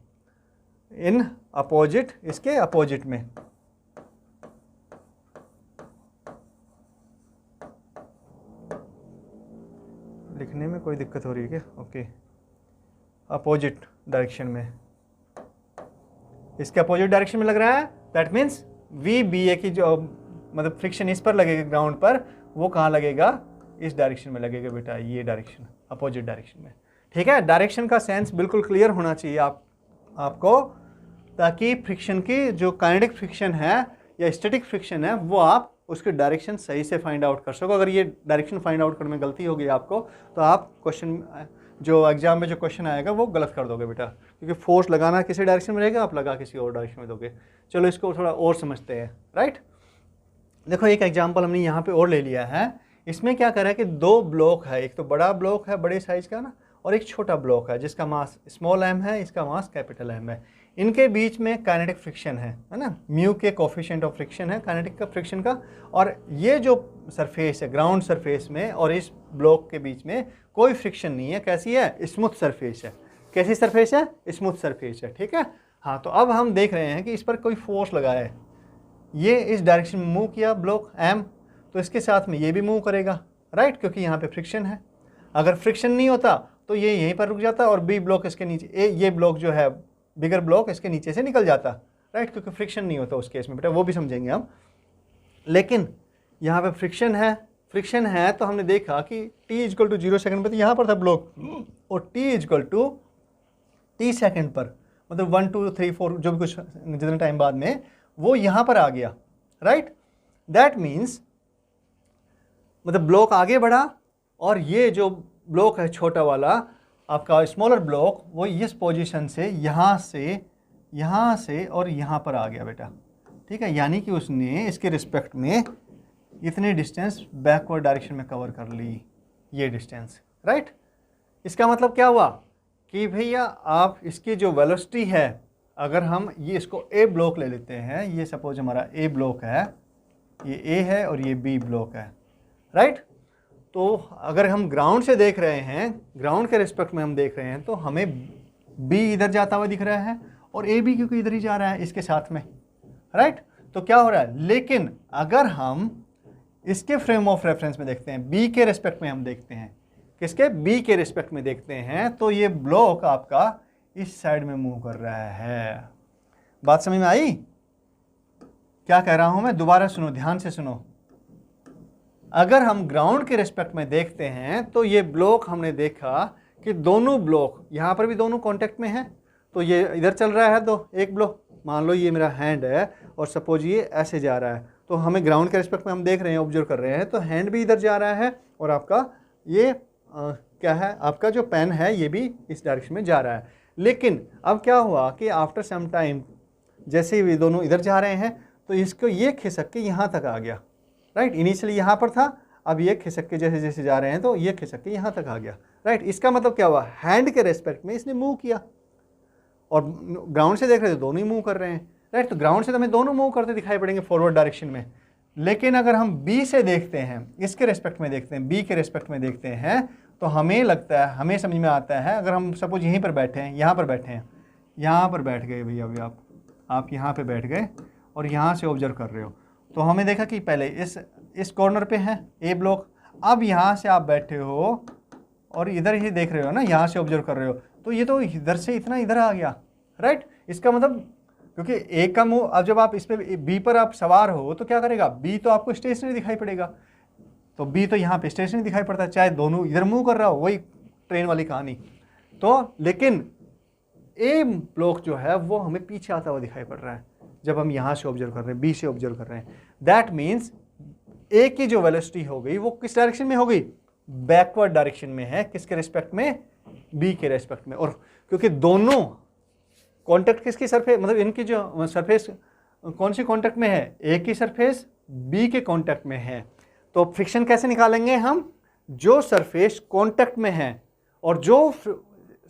इन अपोजिट, इसके अपोजिट में। लिखने में कोई दिक्कत हो रही है क्या? ओके, अपोजिट डायरेक्शन में, इसके अपोजिट डायरेक्शन में लग रहा है। दैट मीन्स वी बी ए की जो मतलब फ्रिक्शन इस पर लगेगा ग्राउंड पर, वो कहाँ लगेगा? इस डायरेक्शन में लगेगा बेटा, ये डायरेक्शन, अपोजिट डायरेक्शन में। ठीक है, डायरेक्शन का सेंस बिल्कुल क्लियर होना चाहिए आपको, ताकि फ्रिक्शन की जो काइनेटिक फ्रिक्शन है या स्टैटिक फ्रिक्शन है वो आप उसकी डायरेक्शन सही से फाइंड आउट कर सको। अगर ये डायरेक्शन फाइंड आउट करने में गलती होगी आपको, तो आप क्वेश्चन जो एग्जाम में जो क्वेश्चन आएगा वो गलत कर दोगे बेटा, क्योंकि फोर्स लगाना किसी डायरेक्शन में रहेगा, आप लगा किसी और डायरेक्शन में दोगे। चलो इसको थोड़ा और समझते हैं, राइट। देखो एक एग्जाम्पल हमने यहाँ पे और ले लिया है। इसमें क्या करा है कि दो ब्लॉक है, एक तो बड़ा ब्लॉक है बड़े साइज का ना, और एक छोटा ब्लॉक है जिसका मास स्मॉल एम है, इसका मास कैपिटल एम है। इनके बीच में काइनेटिक फ्रिक्शन है ना, म्यू के कोफिशिएंट ऑफ फ्रिक्शन है काइनेटिक का फ्रिक्शन का। और ये जो सरफेस है ग्राउंड सरफेस में और इस ब्लॉक के बीच में कोई फ्रिक्शन नहीं है। कैसी है? स्मूथ सरफेस है। कैसी सरफेस है? स्मूथ सरफेस है। ठीक है। हाँ, तो अब हम देख रहे हैं कि इस पर कोई फोर्स लगा है, ये इस डायरेक्शन में मूव किया ब्लॉक एम, तो इसके साथ में ये भी मूव करेगा, राइट, क्योंकि यहाँ पे फ्रिक्शन है। अगर फ्रिक्शन नहीं होता तो ये यहीं पर रुक जाता और बी ब्लॉक इसके नीचे, ये ब्लॉक जो है बिगर ब्लॉक इसके नीचे से निकल जाता, राइट, क्योंकि फ्रिक्शन नहीं होता उस केस में। बेटा वो भी समझेंगे हम। लेकिन यहाँ पे फ्रिक्शन है तो हमने देखा कि t = 0 सेकंड पर तो यहाँ पर था ब्लॉक, और t = t सेकंड पर, मतलब 1 2 3 4 जो भी कुछ जितने टाइम बाद में वो यहाँ पर आ गया, राइट। दैट मीन्स मतलब ब्लॉक आगे बढ़ा और ये जो ब्लॉक है छोटा वाला आपका स्मॉलर ब्लॉक, वो इस पोजीशन से यहाँ से और यहाँ पर आ गया बेटा। ठीक है, यानी कि उसने इसके रिस्पेक्ट में इतने डिस्टेंस बैकवर्ड डायरेक्शन में कवर कर ली, ये डिस्टेंस, राइट। इसका मतलब क्या हुआ कि भैया आप इसकी जो वेलोसिटी है, अगर हम ये इसको ए ब्लॉक ले लेते हैं, ये सपोज हमारा ए ब्लॉक है, ये ए है और ये बी ब्लॉक है, राइट। तो अगर हम ग्राउंड से देख रहे हैं, ग्राउंड के रिस्पेक्ट में हम देख रहे हैं, तो हमें बी इधर जाता हुआ दिख रहा है और ए भी क्योंकि इधर ही जा रहा है इसके साथ में, राइट। तो क्या हो रहा है, लेकिन अगर हम इसके फ्रेम ऑफ रेफरेंस में देखते हैं, बी के रिस्पेक्ट में हम देखते हैं, किसके? बी के रिस्पेक्ट में देखते हैं, तो ये ब्लॉक आपका इस साइड में मूव कर रहा है। बात समझ में आई? क्या कह रहा हूं मैं? दोबारा सुनो, ध्यान से सुनो। अगर हम ग्राउंड के रिस्पेक्ट में देखते हैं तो ये ब्लॉक हमने देखा कि दोनों ब्लॉक यहाँ पर भी दोनों कांटेक्ट में हैं, तो ये इधर चल रहा है, तो एक ब्लॉक मान लो ये मेरा हैंड है और सपोज ये ऐसे जा रहा है, तो हमें ग्राउंड के रिस्पेक्ट में हम देख रहे हैं, ऑब्जर्व कर रहे हैं, तो हैंड भी इधर जा रहा है और आपका ये क्या है, आपका जो पेन है ये भी इस डायरेक्शन में जा रहा है। लेकिन अब क्या हुआ कि आफ्टर सम टाइम जैसे ही दोनों इधर जा रहे हैं तो इसको ये खिसक के यहाँ तक आ गया, राइट। इनिशियली यहाँ पर था, अब ये खिसक के जैसे जैसे जा रहे हैं तो ये खिसक के यहाँ तक आ गया, राइट। इसका मतलब क्या हुआ, हैंड के रेस्पेक्ट में इसने मूव किया और ग्राउंड से देख रहे थे दोनों ही मूव कर रहे हैं, राइट। तो ग्राउंड से तो हमें दोनों मूव करते दिखाई पड़ेंगे फॉरवर्ड डायरेक्शन में। लेकिन अगर हम बी से देखते हैं, इसके रेस्पेक्ट में देखते हैं, बी के रेस्पेक्ट में देखते हैं, तो हमें लगता है, हमें समझ में आता है, अगर हम सपोज यहीं पर बैठे हैं, यहाँ पर बैठे हैं, यहाँ पर बैठ गए भैया, अभी आप यहाँ पे बैठ गए और यहाँ से ऑब्जर्व कर रहे हो, तो हमें देखा कि पहले इस कॉर्नर पे है ए ब्लॉक, अब यहाँ से आप बैठे हो और इधर ही देख रहे हो ना, यहाँ से ऑब्जर्व कर रहे हो, तो ये तो इधर से इतना इधर आ गया, राइट। इसका मतलब क्योंकि ए का मूव, अब जब आप इस पे बी पर आप सवार हो तो क्या करेगा, बी तो आपको स्टेशनरी दिखाई पड़ेगा, तो बी तो यहाँ पे स्टेशनरी दिखाई पड़ता है, चाहे दोनों इधर मूव कर रहा हो, वही ट्रेन वाली कहानी। तो लेकिन ए ब्लॉक जो है वो हमें पीछे आता हुआ दिखाई पड़ रहा है जब हम यहाँ से ऑब्जर्व कर रहे हैं, बी से ऑब्जर्व कर रहे हैं। दैट मीन्स ए की जो वेलोसिटी हो गई वो किस डायरेक्शन में हो गई, बैकवर्ड डायरेक्शन में है, किसके रिस्पेक्ट में, बी के रिस्पेक्ट में। और क्योंकि दोनों कॉन्टेक्ट किसकी सरफेस, मतलब इनकी जो सरफेस कौन सी कॉन्टेक्ट में है, ए की सरफेस बी के कॉन्टेक्ट में है, तो फ्रिक्शन कैसे निकालेंगे हम, जो सरफेस कॉन्टेक्ट में है और जो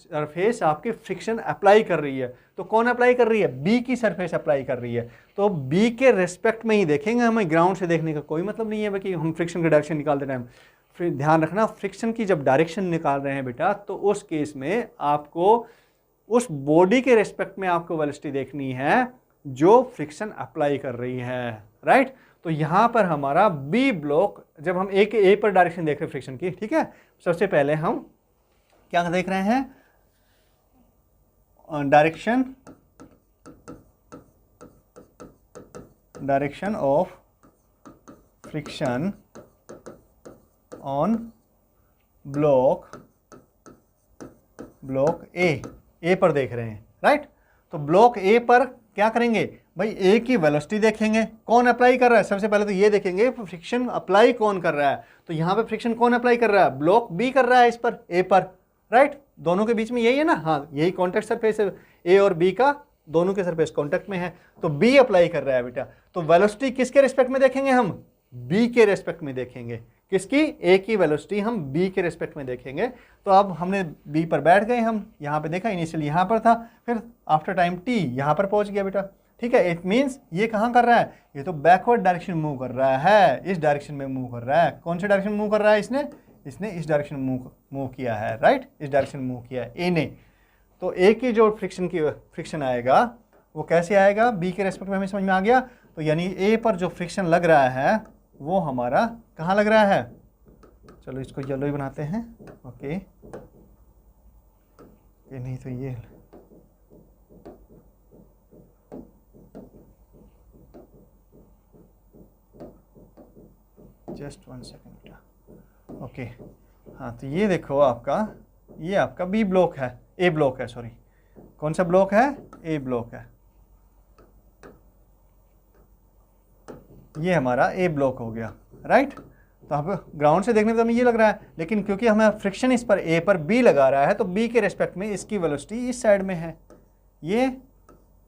सरफेस आपकी फ्रिक्शन अप्लाई कर रही है, तो कौन अप्लाई कर रही है, बी की सरफेस अप्लाई कर रही है, तो बी के रिस्पेक्ट में ही देखेंगे, हमें ग्राउंड से देखने का कोई मतलब नहीं है कि हम फ्रिक्शन का डायरेक्शन निकालते टाइम। फिर ध्यान रखना, फ्रिक्शन की जब डायरेक्शन निकाल रहे हैं बेटा, तो उस केस में आपको उस बॉडी के रिस्पेक्ट में आपको वेलोसिटी देखनी है जो फ्रिक्शन अप्लाई कर रही है, राइट। तो यहाँ पर हमारा बी ब्लॉक, जब हम ए पर डायरेक्शन देख रहे हैं फ्रिक्शन की, ठीक है, सबसे पहले हम क्या देख रहे हैं, direction of friction on block ए पर देख रहे हैं, राइट। तो ब्लॉक ए पर क्या करेंगे भाई, ए की वेलोसिटी देखेंगे, कौन अप्लाई कर रहा है, सबसे पहले तो ये देखेंगे फ्रिक्शन अप्लाई कौन कर रहा है, तो यहाँ पे फ्रिक्शन कौन अप्लाई कर रहा है, ब्लॉक बी कर रहा है इस पर, ए पर, राइट। दोनों के बीच में यही है ना, हाँ यही कॉन्टेक्ट सरफेस है, ए और बी का दोनों के सरफेस कॉन्टेक्ट में है, तो बी अप्लाई कर रहा है बेटा। तो वेलोसिटी किसके रिस्पेक्ट में देखेंगे हम, बी के रेस्पेक्ट में देखेंगे। किसकी? ए की वेलोसिटी हम बी के रेस्पेक्ट में देखेंगे। तो अब हमने बी पर बैठ गए, हम यहाँ पे देखा इनिशियल यहाँ पर था, फिर आफ्टर टाइम टी यहाँ पर पहुँच गया बेटा। ठीक है, इट मीन्स ये कहाँ कर रहा है? ये तो बैकवर्ड डायरेक्शन मूव कर रहा है, इस डायरेक्शन में मूव कर रहा है। कौन से डायरेक्शन मूव कर रहा है? इसने इस डायरेक्शन मूव किया है, राइट, इस डायरेक्शन मूव किया है ए ने। तो ए की जो फ्रिक्शन आएगा वो कैसे आएगा? बी के रेस्पेक्ट में हमें समझ में आ गया। तो यानी ए पर जो फ्रिक्शन लग रहा है वो हमारा कहाँ लग रहा है? चलो इसको येलो ही बनाते हैं, ओके। ये नहीं तो ये, जस्ट 1 सेकेंड बेटा, ओके। हाँ, तो ये देखो आपका, ये आपका बी ब्लॉक है, ए ब्लॉक है, सॉरी, कौन सा ब्लॉक है? ए ब्लॉक है। ये हमारा ए ब्लॉक हो गया, राइट। तो अब ग्राउंड से देखने में तो हमें ये लग रहा है, लेकिन क्योंकि हमें फ्रिक्शन इस पर ए पर बी लगा रहा है तो बी के रेस्पेक्ट में इसकी वेलोसिटी इस साइड में है, ये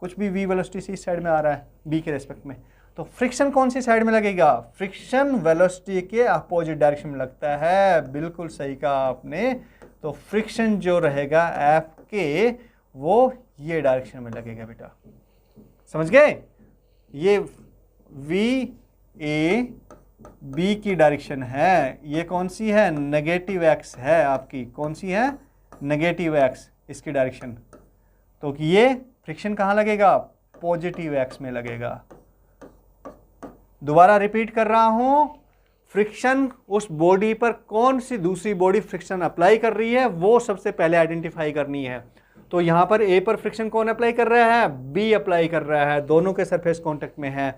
कुछ भी वी वेलोसिटी से इस साइड में आ रहा है बी के रेस्पेक्ट में। तो फ्रिक्शन कौन सी साइड में लगेगा? फ्रिक्शन वेलोसिटी के अपोजिट डायरेक्शन में लगता है। बिल्कुल सही कहा आपने। तो फ्रिक्शन जो रहेगा एफ के वो ये डायरेक्शन में लगेगा बेटा, समझ गए? ये वी ए बी की डायरेक्शन है, ये कौन सी है? नेगेटिव एक्स है आपकी। कौन सी है? नेगेटिव एक्स, इसकी डायरेक्शन। तो ये फ्रिक्शन कहाँ लगेगा? पॉजिटिव एक्स में लगेगा। दोबारा रिपीट कर रहा हूं, फ्रिक्शन उस बॉडी पर कौन सी दूसरी बॉडी फ्रिक्शन अप्लाई कर रही है वो सबसे पहले आइडेंटिफाई करनी है। तो यहां पर ए पर फ्रिक्शन कौन अप्लाई कर रहा है? बी अप्लाई कर रहा है, दोनों के सरफेस कांटेक्ट में है।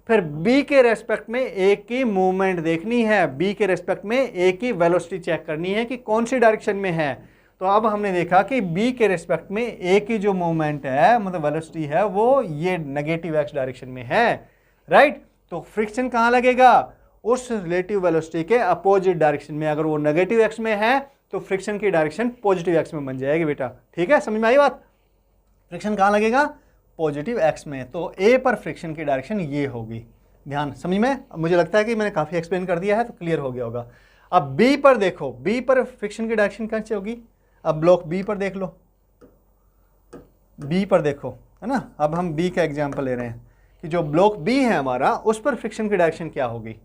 फिर बी के रेस्पेक्ट में ए की मूवमेंट देखनी है, बी के रेस्पेक्ट में ए की वेलोसिटी चेक करनी है कि कौन सी डायरेक्शन में है। तो अब हमने देखा कि बी के रेस्पेक्ट में ए की जो मूवमेंट है, मतलब वेलोसिटी है, वो ये नेगेटिव एक्स डायरेक्शन में है, राइट। तो फ्रिक्शन कहाँ लगेगा? उस रिलेटिव वेलोसिटी के अपोजिट डायरेक्शन में। अगर वो नेगेटिव एक्स में है तो फ्रिक्शन की डायरेक्शन पॉजिटिव एक्स में बन जाएगी बेटा। ठीक है, समझ में आई बात? फ्रिक्शन कहाँ लगेगा? पॉजिटिव एक्स में। तो ए पर फ्रिक्शन की डायरेक्शन ये होगी। ध्यान, समझ में? मुझे लगता है कि मैंने काफ़ी एक्सप्लेन कर दिया है तो क्लियर हो गया होगा। अब बी पर देखो, बी पर फ्रिक्शन की डायरेक्शन कैसे होगी? अब ब्लॉक बी पर देख लो, बी पर देखो, है ना। अब हम बी का एग्जाम्पल ले रहे हैं कि जो ब्लॉक बी है हमारा, उस पर फ्रिक्शन की डायरेक्शन क्या होगी?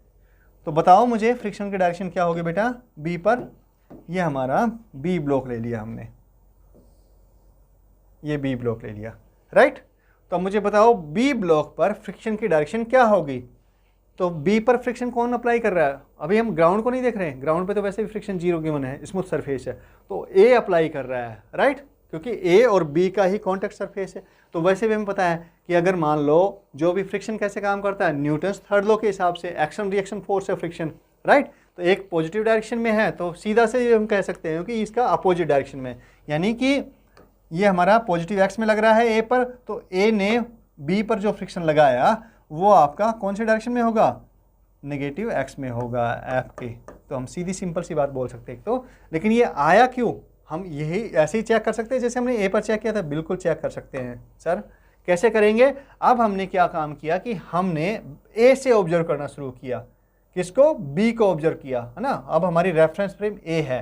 तो बताओ मुझे, फ्रिक्शन की डायरेक्शन क्या होगी बेटा बी पर? ये हमारा बी ब्लॉक ले लिया हमने, ये बी ब्लॉक ले लिया, राइट। तो मुझे बताओ बी ब्लॉक पर फ्रिक्शन की डायरेक्शन क्या होगी? तो बी पर फ्रिक्शन कौन अप्लाई कर रहा है? अभी हम ग्राउंड को नहीं देख रहे हैं, ग्राउंड पे तो वैसे भी फ्रिक्शन 0 गिवन है, स्मूथ सरफेस है। तो ए अप्लाई कर रहा है, राइट, क्योंकि ए और बी का ही कॉन्टेक्ट सरफेस है। तो वैसे भी हमें पता है कि अगर मान लो जो भी फ्रिक्शन कैसे काम करता है, न्यूटन्स थर्ड लॉ के हिसाब से एक्शन रिएक्शन फोर्स है फ्रिक्शन, राइट। तो एक पॉजिटिव डायरेक्शन में है तो सीधा से हम कह सकते हैं कि इसका अपोजिट डायरेक्शन में, यानी कि ये हमारा पॉजिटिव एक्स में लग रहा है ए पर, तो ए ने बी पर जो फ्रिक्शन लगाया वो आपका कौन से डायरेक्शन में होगा? नेगेटिव एक्स में होगा एफ के। तो हम सीधी सिंपल सी बात बोल सकते हैं तो। लेकिन ये आया क्यों? हम यही ऐसे ही चेक कर सकते हैं जैसे हमने ए पर चेक किया था, बिल्कुल चेक कर सकते हैं। सर कैसे करेंगे? अब हमने क्या काम किया कि हमने ए से ऑब्जर्व करना शुरू किया। किसको? बी को ऑब्जर्व किया, है ना। अब हमारी रेफरेंस फ्रेम ए है,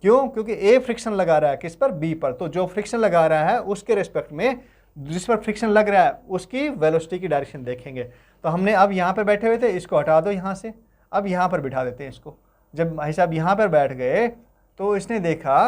क्यों? क्योंकि ए फ्रिक्शन लगा रहा है किस पर? बी पर। तो जो फ्रिक्शन लगा रहा है उसके रिस्पेक्ट में जिस पर फ्रिक्शन लग रहा है उसकी वेलोसिटी की डायरेक्शन देखेंगे। तो हमने अब यहाँ पर बैठे हुए थे, इसको हटा दो यहाँ से, अब यहाँ पर बिठा देते हैं इसको। जब भाई साहब यहाँ पर बैठ गए तो इसने देखा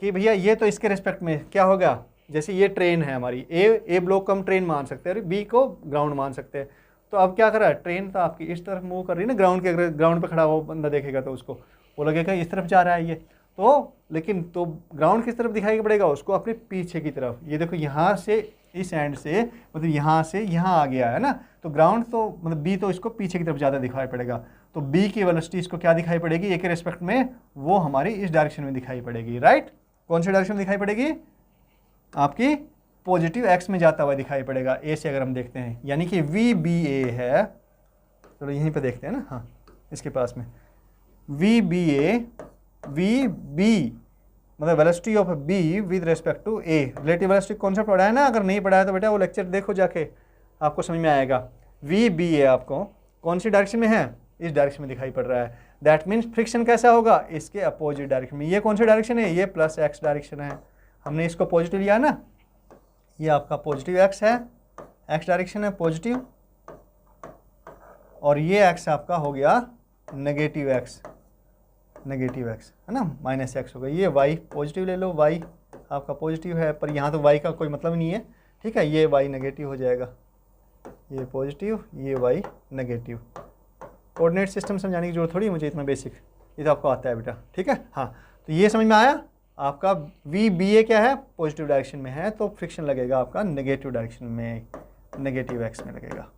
कि भैया ये तो इसके रिस्पेक्ट में क्या होगा? जैसे ये ट्रेन है हमारी, ए ब्लॉक को हम ट्रेन मान सकते हैं और बी को ग्राउंड मान सकते हैं। तो अब क्या कर रहा है? ट्रेन तो आपकी इस तरफ मूव कर रही है ना ग्राउंड के। अगर ग्राउंड पे खड़ा हुआ बंदा देखेगा तो उसको वो लगेगा इस तरफ जा रहा है ये। तो लेकिन तो ग्राउंड किस तरफ दिखाई पड़ेगा? उसको अपने पीछे की तरफ। ये देखो यहाँ से इस एंड से, मतलब यहाँ से यहाँ आ गया है ना। तो ग्राउंड तो मतलब बी तो इसको पीछे की तरफ ज़्यादा दिखाई पड़ेगा। तो बी की वेलोसिटी इसको क्या दिखाई पड़ेगी? ए के रिस्पेक्ट में वो हमारी इस डायरेक्शन में दिखाई पड़ेगी, राइट। कौन सी डायरेक्शन में दिखाई पड़ेगी? आपकी पॉजिटिव एक्स में जाता हुआ दिखाई पड़ेगा ए से अगर हम देखते हैं, यानी कि वी बी ए है। चलो यहीं पे देखते हैं ना, हाँ इसके पास में V B A, V B मतलब velocity of B with respect to A. Relative velocity concept पढ़ा है ना? अगर नहीं पढ़ा है तो बेटा वो लेक्चर देखो जाके, आपको समझ में आएगा। वी बी ए आपको कौन सी डायरेक्शन में है? इस डायरेक्शन में दिखाई पड़ रहा है। दैट मीन्स फ्रिक्शन कैसा होगा, इसके अपोजिट डायरेक्शन में। ये कौन सी डायरेक्शन है, ये प्लस एक्स डायरेक्शन है, हमने इसको पॉजिटिव लिया ना, ये आपका पॉजिटिव एक्स है, एक्स डायरेक्शन है पॉजिटिव, और ये एक्स आपका हो गया नेगेटिव एक्स, नेगेटिव एक्स है ना, माइनस एक्स हो गया। ये वाई पॉजिटिव ले लो, वाई आपका पॉजिटिव है, पर यहाँ तो वाई का कोई मतलब नहीं है, ठीक है, ये वाई नेगेटिव हो जाएगा, ये पॉजिटिव, ये वाई नेगेटिव। कोऑर्डिनेट सिस्टम समझाने की जरूरत थोड़ी है मुझे, इतना बेसिक ये तो आपको आता है बेटा, ठीक है। हाँ, तो ये समझ में आया आपका, वी बी ए क्या है, पॉजिटिव डायरेक्शन में है, तो फ्रिक्शन लगेगा आपका नेगेटिव डायरेक्शन में, नेगेटिव एक्स में लगेगा।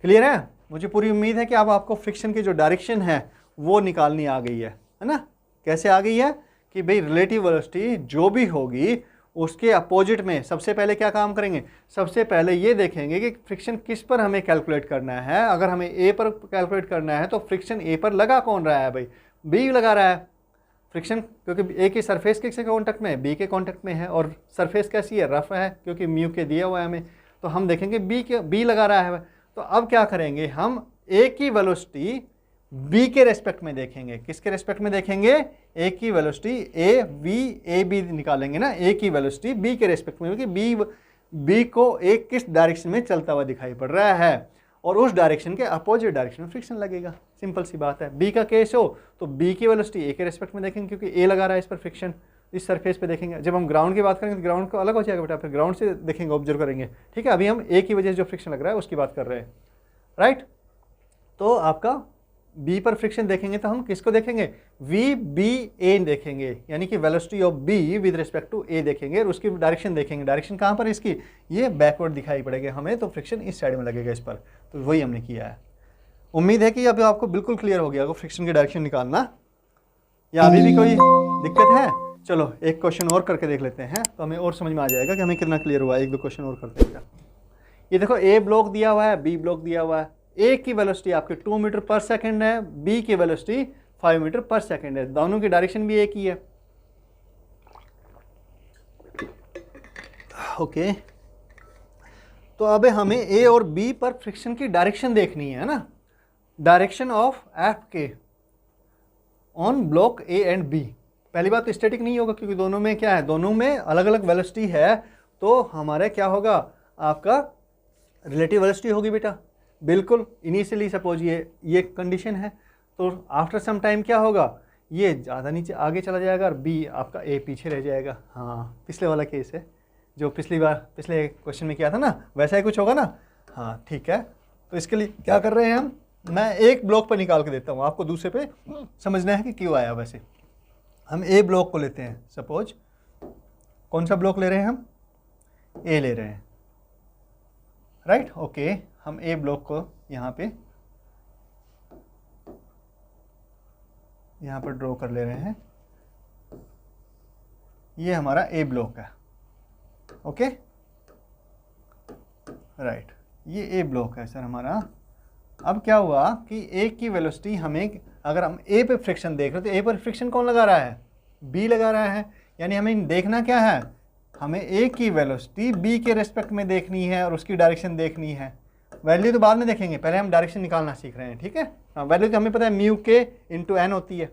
क्लियर है? मुझे पूरी उम्मीद है कि अब आपको फ्रिक्शन की जो डायरेक्शन है वो निकालनी आ गई है ना। कैसे आ गई है कि भाई रिलेटिव वेलोसिटी जो भी होगी उसके अपोजिट में सबसे पहले क्या काम करेंगे, सबसे पहले ये देखेंगे कि फ्रिक्शन किस पर हमें कैलकुलेट करना है। अगर हमें ए पर कैलकुलेट करना है तो फ्रिक्शन ए पर लगा कौन रहा है भाई, बी लगा रहा है फ्रिक्शन, क्योंकि ए की सरफेस किसके कॉन्टेक्ट में है, बी के कॉन्टेक्ट में है, और सरफेस कैसी है, रफ है, क्योंकि म्यू के दिया हुआ है हमें, तो हम देखेंगे बी लगा रहा है। तो अब क्या करेंगे, हम ए की वेलोसिटी बी के रेस्पेक्ट में देखेंगे। किसके रेस्पेक्ट में देखेंगे, ए की वेलोसिटी, ए बी निकालेंगे ना, ए की वेलोसिटी बी के रेस्पेक्ट में, क्योंकि बी को ए किस डायरेक्शन में चलता हुआ दिखाई पड़ रहा है, और उस डायरेक्शन के अपोजिट डायरेक्शन में फ्रिक्शन लगेगा। सिंपल सी बात है। बी का केस हो तो बी की वेलोसिटी ए के रेस्पेक्ट में देखेंगे, क्योंकि ए लगा रहा है इस पर फ्रिक्शन, इस सरफेस पे देखेंगे। जब हम ग्राउंड की बात करेंगे तो ग्राउंड को अलग हो जाएगा बेटा, फिर ग्राउंड से देखेंगे, ऑब्जर्व करेंगे, ठीक है। अभी हम ए की वजह से जो फ्रिक्शन लग रहा है उसकी बात कर रहे हैं, राइट। तो आपका बी पर फ्रिक्शन देखेंगे तो हम किसको देखेंगे, वी बी ए देखेंगे, यानी कि velocity of B with respect to A देखेंगे, और उसकी डायरेक्शन देखेंगे। डायरेक्शन कहाँ पर इसकी, ये बैकवर्ड दिखाई पड़ेगी हमें, तो फ्रिक्शन इस साइड में लगेगा इस पर, तो वही हमने किया है। उम्मीद है कि अब आपको बिल्कुल क्लियर हो गया होगा फ्रिक्शन की डायरेक्शन निकालना, या अभी भी कोई दिक्कत है। चलो एक क्वेश्चन और करके देख लेते हैं, तो हमें और समझ में आ जाएगा कि हमें कितना क्लियर हुआ है। एक दो क्वेश्चन और करते हैं। ये देखो, ए ब्लॉक दिया हुआ है, बी ब्लॉक दिया हुआ है। ए की वेलोसिटी आपके 2 मीटर पर सेकंड है, बी की वेलोसिटी 5 मीटर पर सेकंड है, दोनों की डायरेक्शन भी एक ही है। ओके, तो अब हमें ए और बी पर फ्रिक्शन की डायरेक्शन देखनी है ना, direction of F K on block A and B. पहली बात तो स्टैटिक नहीं होगा, क्योंकि दोनों में क्या है, दोनों में अलग अलग वेलोसिटी है, तो हमारे क्या होगा, आपका रिलेटिव वेलोसिटी होगी बेटा। बिल्कुल इनिशियली सपोज ये कंडीशन है, तो आफ्टर सम टाइम क्या होगा, ये ज़्यादा नीचे आगे चला जाएगा और बी आपका ए पीछे रह जाएगा। हाँ, पिछले वाला केस है जो पिछले क्वेश्चन में किया था ना, वैसा ही कुछ होगा ना। हाँ ठीक है, तो इसके लिए क्या कर रहे हैं हम, मैं एक ब्लॉक पर निकाल के देता हूँ, आपको दूसरे पे समझना है कि क्यों आया। वैसे हम ए ब्लॉक को लेते हैं, सपोज कौन सा ब्लॉक ले रहे हैं हम, ए ले रहे हैं, राइट। ओके, हम ए ब्लॉक को यहाँ पर ड्रॉ कर ले रहे हैं। ये हमारा ए ब्लॉक है, ओके, राइट, ये ए ब्लॉक है सर हमारा। अब क्या हुआ कि ए की वेलोसिटी हमें, अगर हम ए पे फ्रिक्शन देख रहे हो तो ए पर फ्रिक्शन कौन लगा रहा है, बी लगा रहा है, यानी हमें देखना क्या है, हमें ए की वेलोसिटी बी के रेस्पेक्ट में देखनी है और उसकी डायरेक्शन देखनी है। वैल्यू तो बाद में देखेंगे, पहले हम डायरेक्शन निकालना सीख रहे हैं, ठीक है। हाँ, वैल्यू तो हमें पता है म्यू के इंटू एन होती है।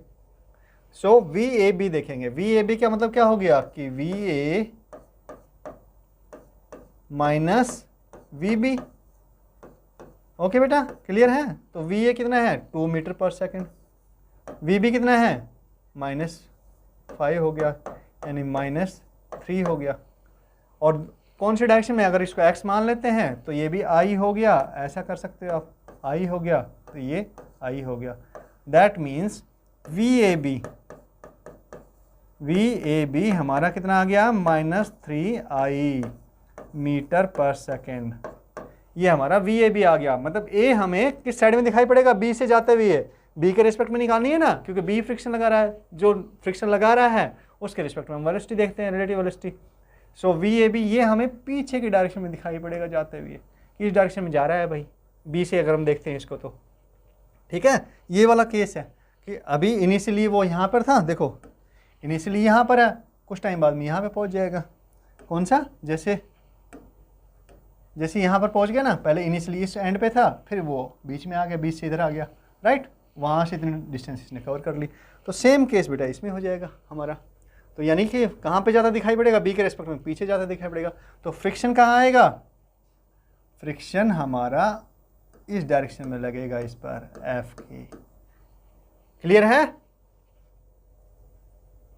सो वी ए बी देखेंगे, वी ए बी का मतलब क्या हो गया कि V A minus V B. Okay बेटा, क्लियर है। तो वी ए कितना है, 2 मीटर पर सेकेंड, वी बी कितना है, -5 हो गया, यानी -3 हो गया। और कौन सी डायरेक्शन में, अगर इसको x मान लेते हैं तो ये भी i हो गया, ऐसा कर सकते हो आप, i हो गया तो ये i हो गया। That means V A B हमारा कितना आ गया, -3i मीटर पर सेकेंड। ये हमारा वी ए बी आ गया। मतलब ए हमें किस साइड में दिखाई पड़ेगा, बी से जाते हुए, बी के रिस्पेक्ट में निकालनी है ना, क्योंकि बी फ्रिक्शन लगा रहा है, जो फ्रिक्शन लगा रहा है उसके रिस्पेक्ट में हम वेलोसिटी देखते हैं, relative velocity. So V A B ये हमें पीछे की डायरेक्शन में दिखाई पड़ेगा जाते हुए, किस डायरेक्शन में जा रहा है भाई, बी से अगर हम देखते हैं इसको तो, ठीक है। ये वाला केस है कि अभी इनिशियली वो यहाँ पर था, देखो इनिशियली यहाँ पर है, कुछ टाइम बाद में यहाँ पे पहुँच जाएगा। कौन सा, जैसे यहाँ पर पहुँच गया ना, पहले इनिशियली इस एंड पे था, फिर वो बीच में आ गया, बीच से इधर आ गया, राइट, वहाँ से इतनी डिस्टेंस इसने कवर कर ली। तो सेम केस बेटा इसमें हो जाएगा हमारा। तो यानी कि कहाँ पे ज़्यादा दिखाई पड़ेगा, बी के रेस्पेक्ट में पीछे ज़्यादा दिखाई पड़ेगा। तो फ्रिक्शन कहाँ आएगा, फ्रिक्शन हमारा इस डायरेक्शन में लगेगा, इस पर एफ की। क्लियर है।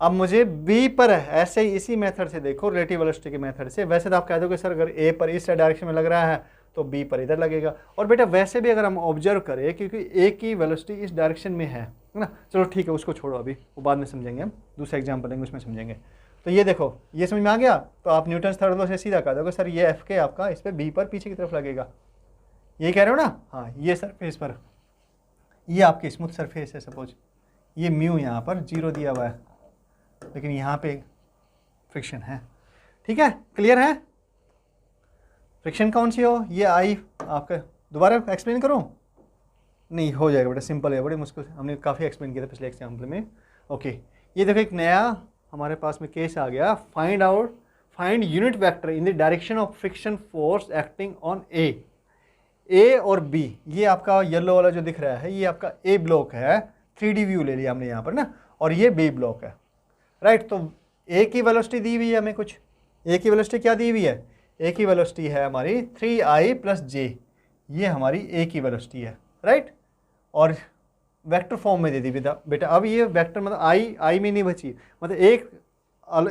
अब मुझे बी पर ऐसे ही इसी मेथड से देखो, रिलेटिव वेलोसिटी के मेथड से। वैसे तो आप कह दोगे सर अगर ए पर इस डायरेक्शन में लग रहा है तो बी पर इधर लगेगा। और बेटा वैसे भी अगर हम ऑब्जर्व करें, क्योंकि ए की वेलोसिटी इस डायरेक्शन में है ना, चलो ठीक है उसको छोड़ो, अभी वो बाद में समझेंगे, हम दूसरा एग्जाम्पल लेंगे उसमें समझेंगे। तो ये देखो, ये समझ में आ गया। तो आप न्यूटन थर्ड लॉ से सीधा कह दोगे सर ये एफ के आपका इस पर बी पर पीछे की तरफ लगेगा, ये कह रहे हो ना। हाँ, ये सरफेस पर, ये आपकी स्मूथ सरफेस है सपोज, ये म्यू यहाँ पर 0 दिया हुआ है, लेकिन यहाँ पे फ्रिक्शन है। ठीक है, क्लियर है। फ्रिक्शन कौन सी हो, ये आई आपका, दोबारा एक्सप्लेन करूँ, नहीं हो जाएगा बेटा, सिंपल है, बड़ी मुश्किल हमने काफ़ी एक्सप्लेन किया था पिछले एग्जाम्पल में। ओके, ये देखो एक नया हमारे पास में केस आ गया, find unit vector in the direction of friction force acting on A और बी। ये आपका येलो वाला जो दिख रहा है ये आपका ए ब्लॉक है, 3D व्यू ले लिया हमने यहाँ पर ना, और ये बी ब्लॉक है, राइट। तो ए की वेलोसिटी दी हुई है हमें कुछ, ए की वेलोसिटी क्या दी हुई है, ए की वेलोसिटी है हमारी 3i + j, ये हमारी ए की वेलोसिटी है, राइट। और वेक्टर फॉर्म में दे दी बेटा। अब ये वेक्टर मतलब आई में नहीं बची, मतलब एक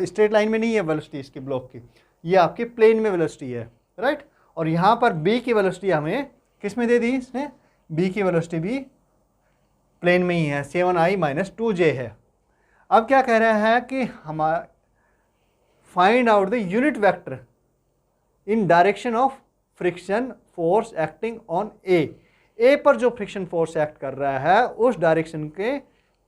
स्ट्रेट लाइन में नहीं है वेलोसिटी इसके ब्लॉक की, ये आपके प्लेन में वेलोसिटी है, राइट। और यहाँ पर बी की वेलोसिटी हमें किस में दे दी इसने, बी की वेलोसिटी भी प्लेन में ही है, 7i - 2j है। अब क्या कह रहा है कि हमारा find out the unit vector in direction of friction force acting on A पर जो फ्रिक्शन फोर्स एक्ट कर रहा है उस डायरेक्शन के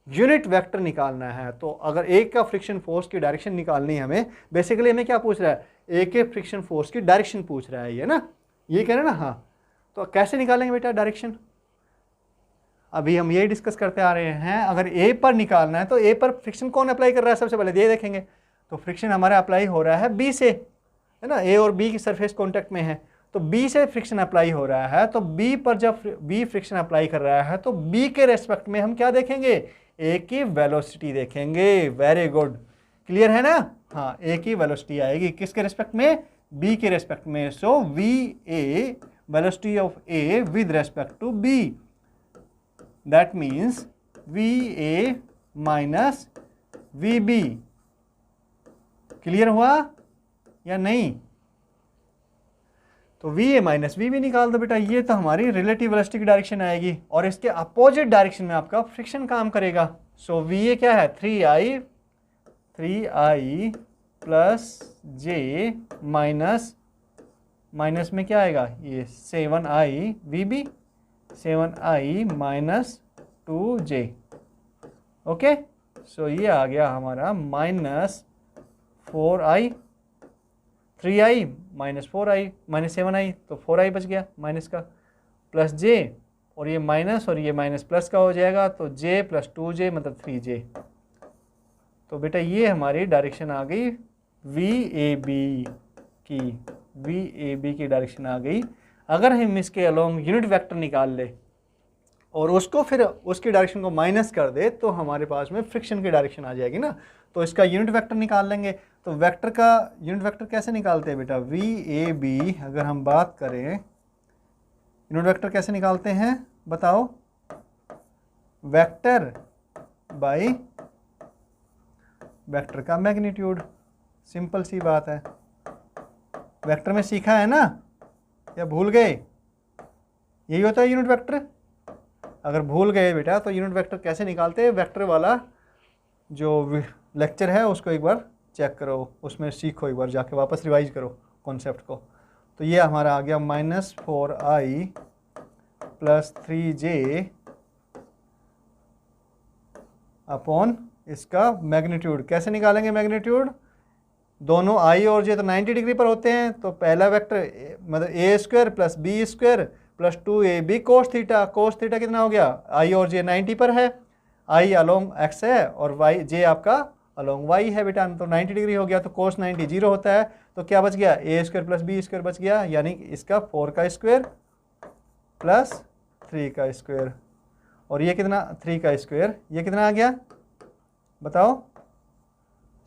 यूनिट वेक्टर निकालना है। तो अगर ए का फ्रिक्शन फोर्स की डायरेक्शन निकालनी है हमें, बेसिकली हमें क्या पूछ रहा है, ए के फ्रिक्शन फोर्स की डायरेक्शन पूछ रहा है, ये ना, ये कह रहे हैं ना। हाँ, तो कैसे निकालेंगे बेटा डायरेक्शन, अभी हम ये डिस्कस करते आ रहे हैं। अगर ए पर निकालना है तो ए पर फ्रिक्शन कौन अप्लाई कर रहा है, सबसे पहले ये देखेंगे। तो फ्रिक्शन हमारा अप्लाई हो रहा है बी से, है ना, ए और बी की सरफेस कॉन्टेक्ट में है, तो बी से फ्रिक्शन अप्लाई हो रहा है। तो बी पर जब बी फ्रिक्शन अप्लाई कर रहा है तो बी के रेस्पेक्ट में हम क्या देखेंगे, ए की वेलोसिटी देखेंगे। वेरी गुड, क्लियर है ना। हाँ, ए की वेलोसिटी आएगी किसके रेस्पेक्ट में, बी के रेस्पेक्ट में। So V A, velocity of A with respect to B, that means V A minus V B. Clear हुआ या नहीं। तो V A minus V B निकाल दो बेटा, ये तो हमारी रिलेटिव वेलोसिटी की डायरेक्शन आएगी, और इसके अपोजिट डायरेक्शन में आपका फ्रिक्शन काम करेगा। सो वी ए क्या है, 3i + j माइनस में क्या आएगा, ये 7i we B, 7i - 2j। Okay, सो ये आ गया हमारा -4i, 3i - 4i - 7i, तो 4i बच गया माइनस का, प्लस j, और ये माइनस और ये माइनस प्लस का हो जाएगा, तो j + 2j मतलब 3j। तो बेटा ये हमारी डायरेक्शन आ गई VAB की, VAB की डायरेक्शन आ गई। अगर हम इसके अलोंग यूनिट वेक्टर निकाल ले और उसको फिर उसकी डायरेक्शन को माइनस कर दे तो हमारे पास में फ्रिक्शन की डायरेक्शन आ जाएगी ना। तो इसका यूनिट वेक्टर निकाल लेंगे। तो वेक्टर का यूनिट वेक्टर कैसे निकालते हैं बेटा, VAB अगर हम बात करें यूनिट वेक्टर कैसे निकालते हैं बताओ, वेक्टर बाय वेक्टर का मैग्नीट्यूड, सिंपल सी बात है। वेक्टर में सीखा है ना या भूल गए, यही होता है यूनिट वेक्टर। अगर भूल गए बेटा तो यूनिट वेक्टर कैसे निकालते हैं, वेक्टर वाला जो लेक्चर है उसको एक बार चेक करो, उसमें सीखो, एक बार जाके वापस रिवाइज करो कॉन्सेप्ट को। तो ये हमारा आ गया -4i + 3j अपॉन इसका मैग्नीट्यूड। कैसे निकालेंगे मैग्नीट्यूड, दोनों i और j तो 90 डिग्री पर होते हैं, तो पहला वेक्टर मतलब a² + b² + 2ab cos theta. cos theta कितना हो गया, i और j 90 पर है, i अलोंग x है और y j आपका अलोंग y है बेटा, तो 90 डिग्री हो गया। तो cos 90 0 होता है, तो क्या बच गया, a² + b² बच गया, यानी इसका 4 का स्क्वायर + 3 का स्क्वायर। और ये कितना 3 का स्क्वायर, ये कितना आ गया बताओ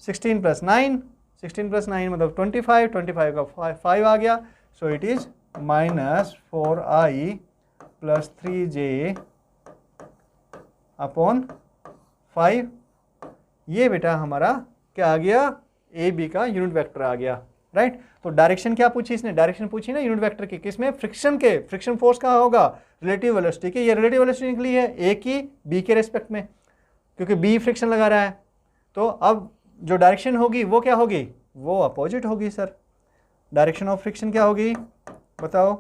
16 + 9, 16 + 9 मतलब 25, 25 का 5 आ गया। So it is -4i + 3j upon 5। ये बेटा हमारा क्या आ गया, ए बी का यूनिट वेक्टर आ गया, राइट। तो डायरेक्शन क्या पूछी इसने, डायरेक्शन पूछी ना यूनिट वेक्टर की, किसमें, फ्रिक्शन के, फ्रिक्शन फोर्स कहाँ होगा, रिलेटिव वेलोसिटी के। ये रिलेटिव वेलोसिटी निकली है ए की बी के रेस्पेक्ट में, क्योंकि बी फ्रिक्शन लगा रहा है। तो अब जो डायरेक्शन होगी वो क्या होगी, वो अपोजिट होगी सर। डायरेक्शन ऑफ फ्रिक्शन क्या होगी बताओ।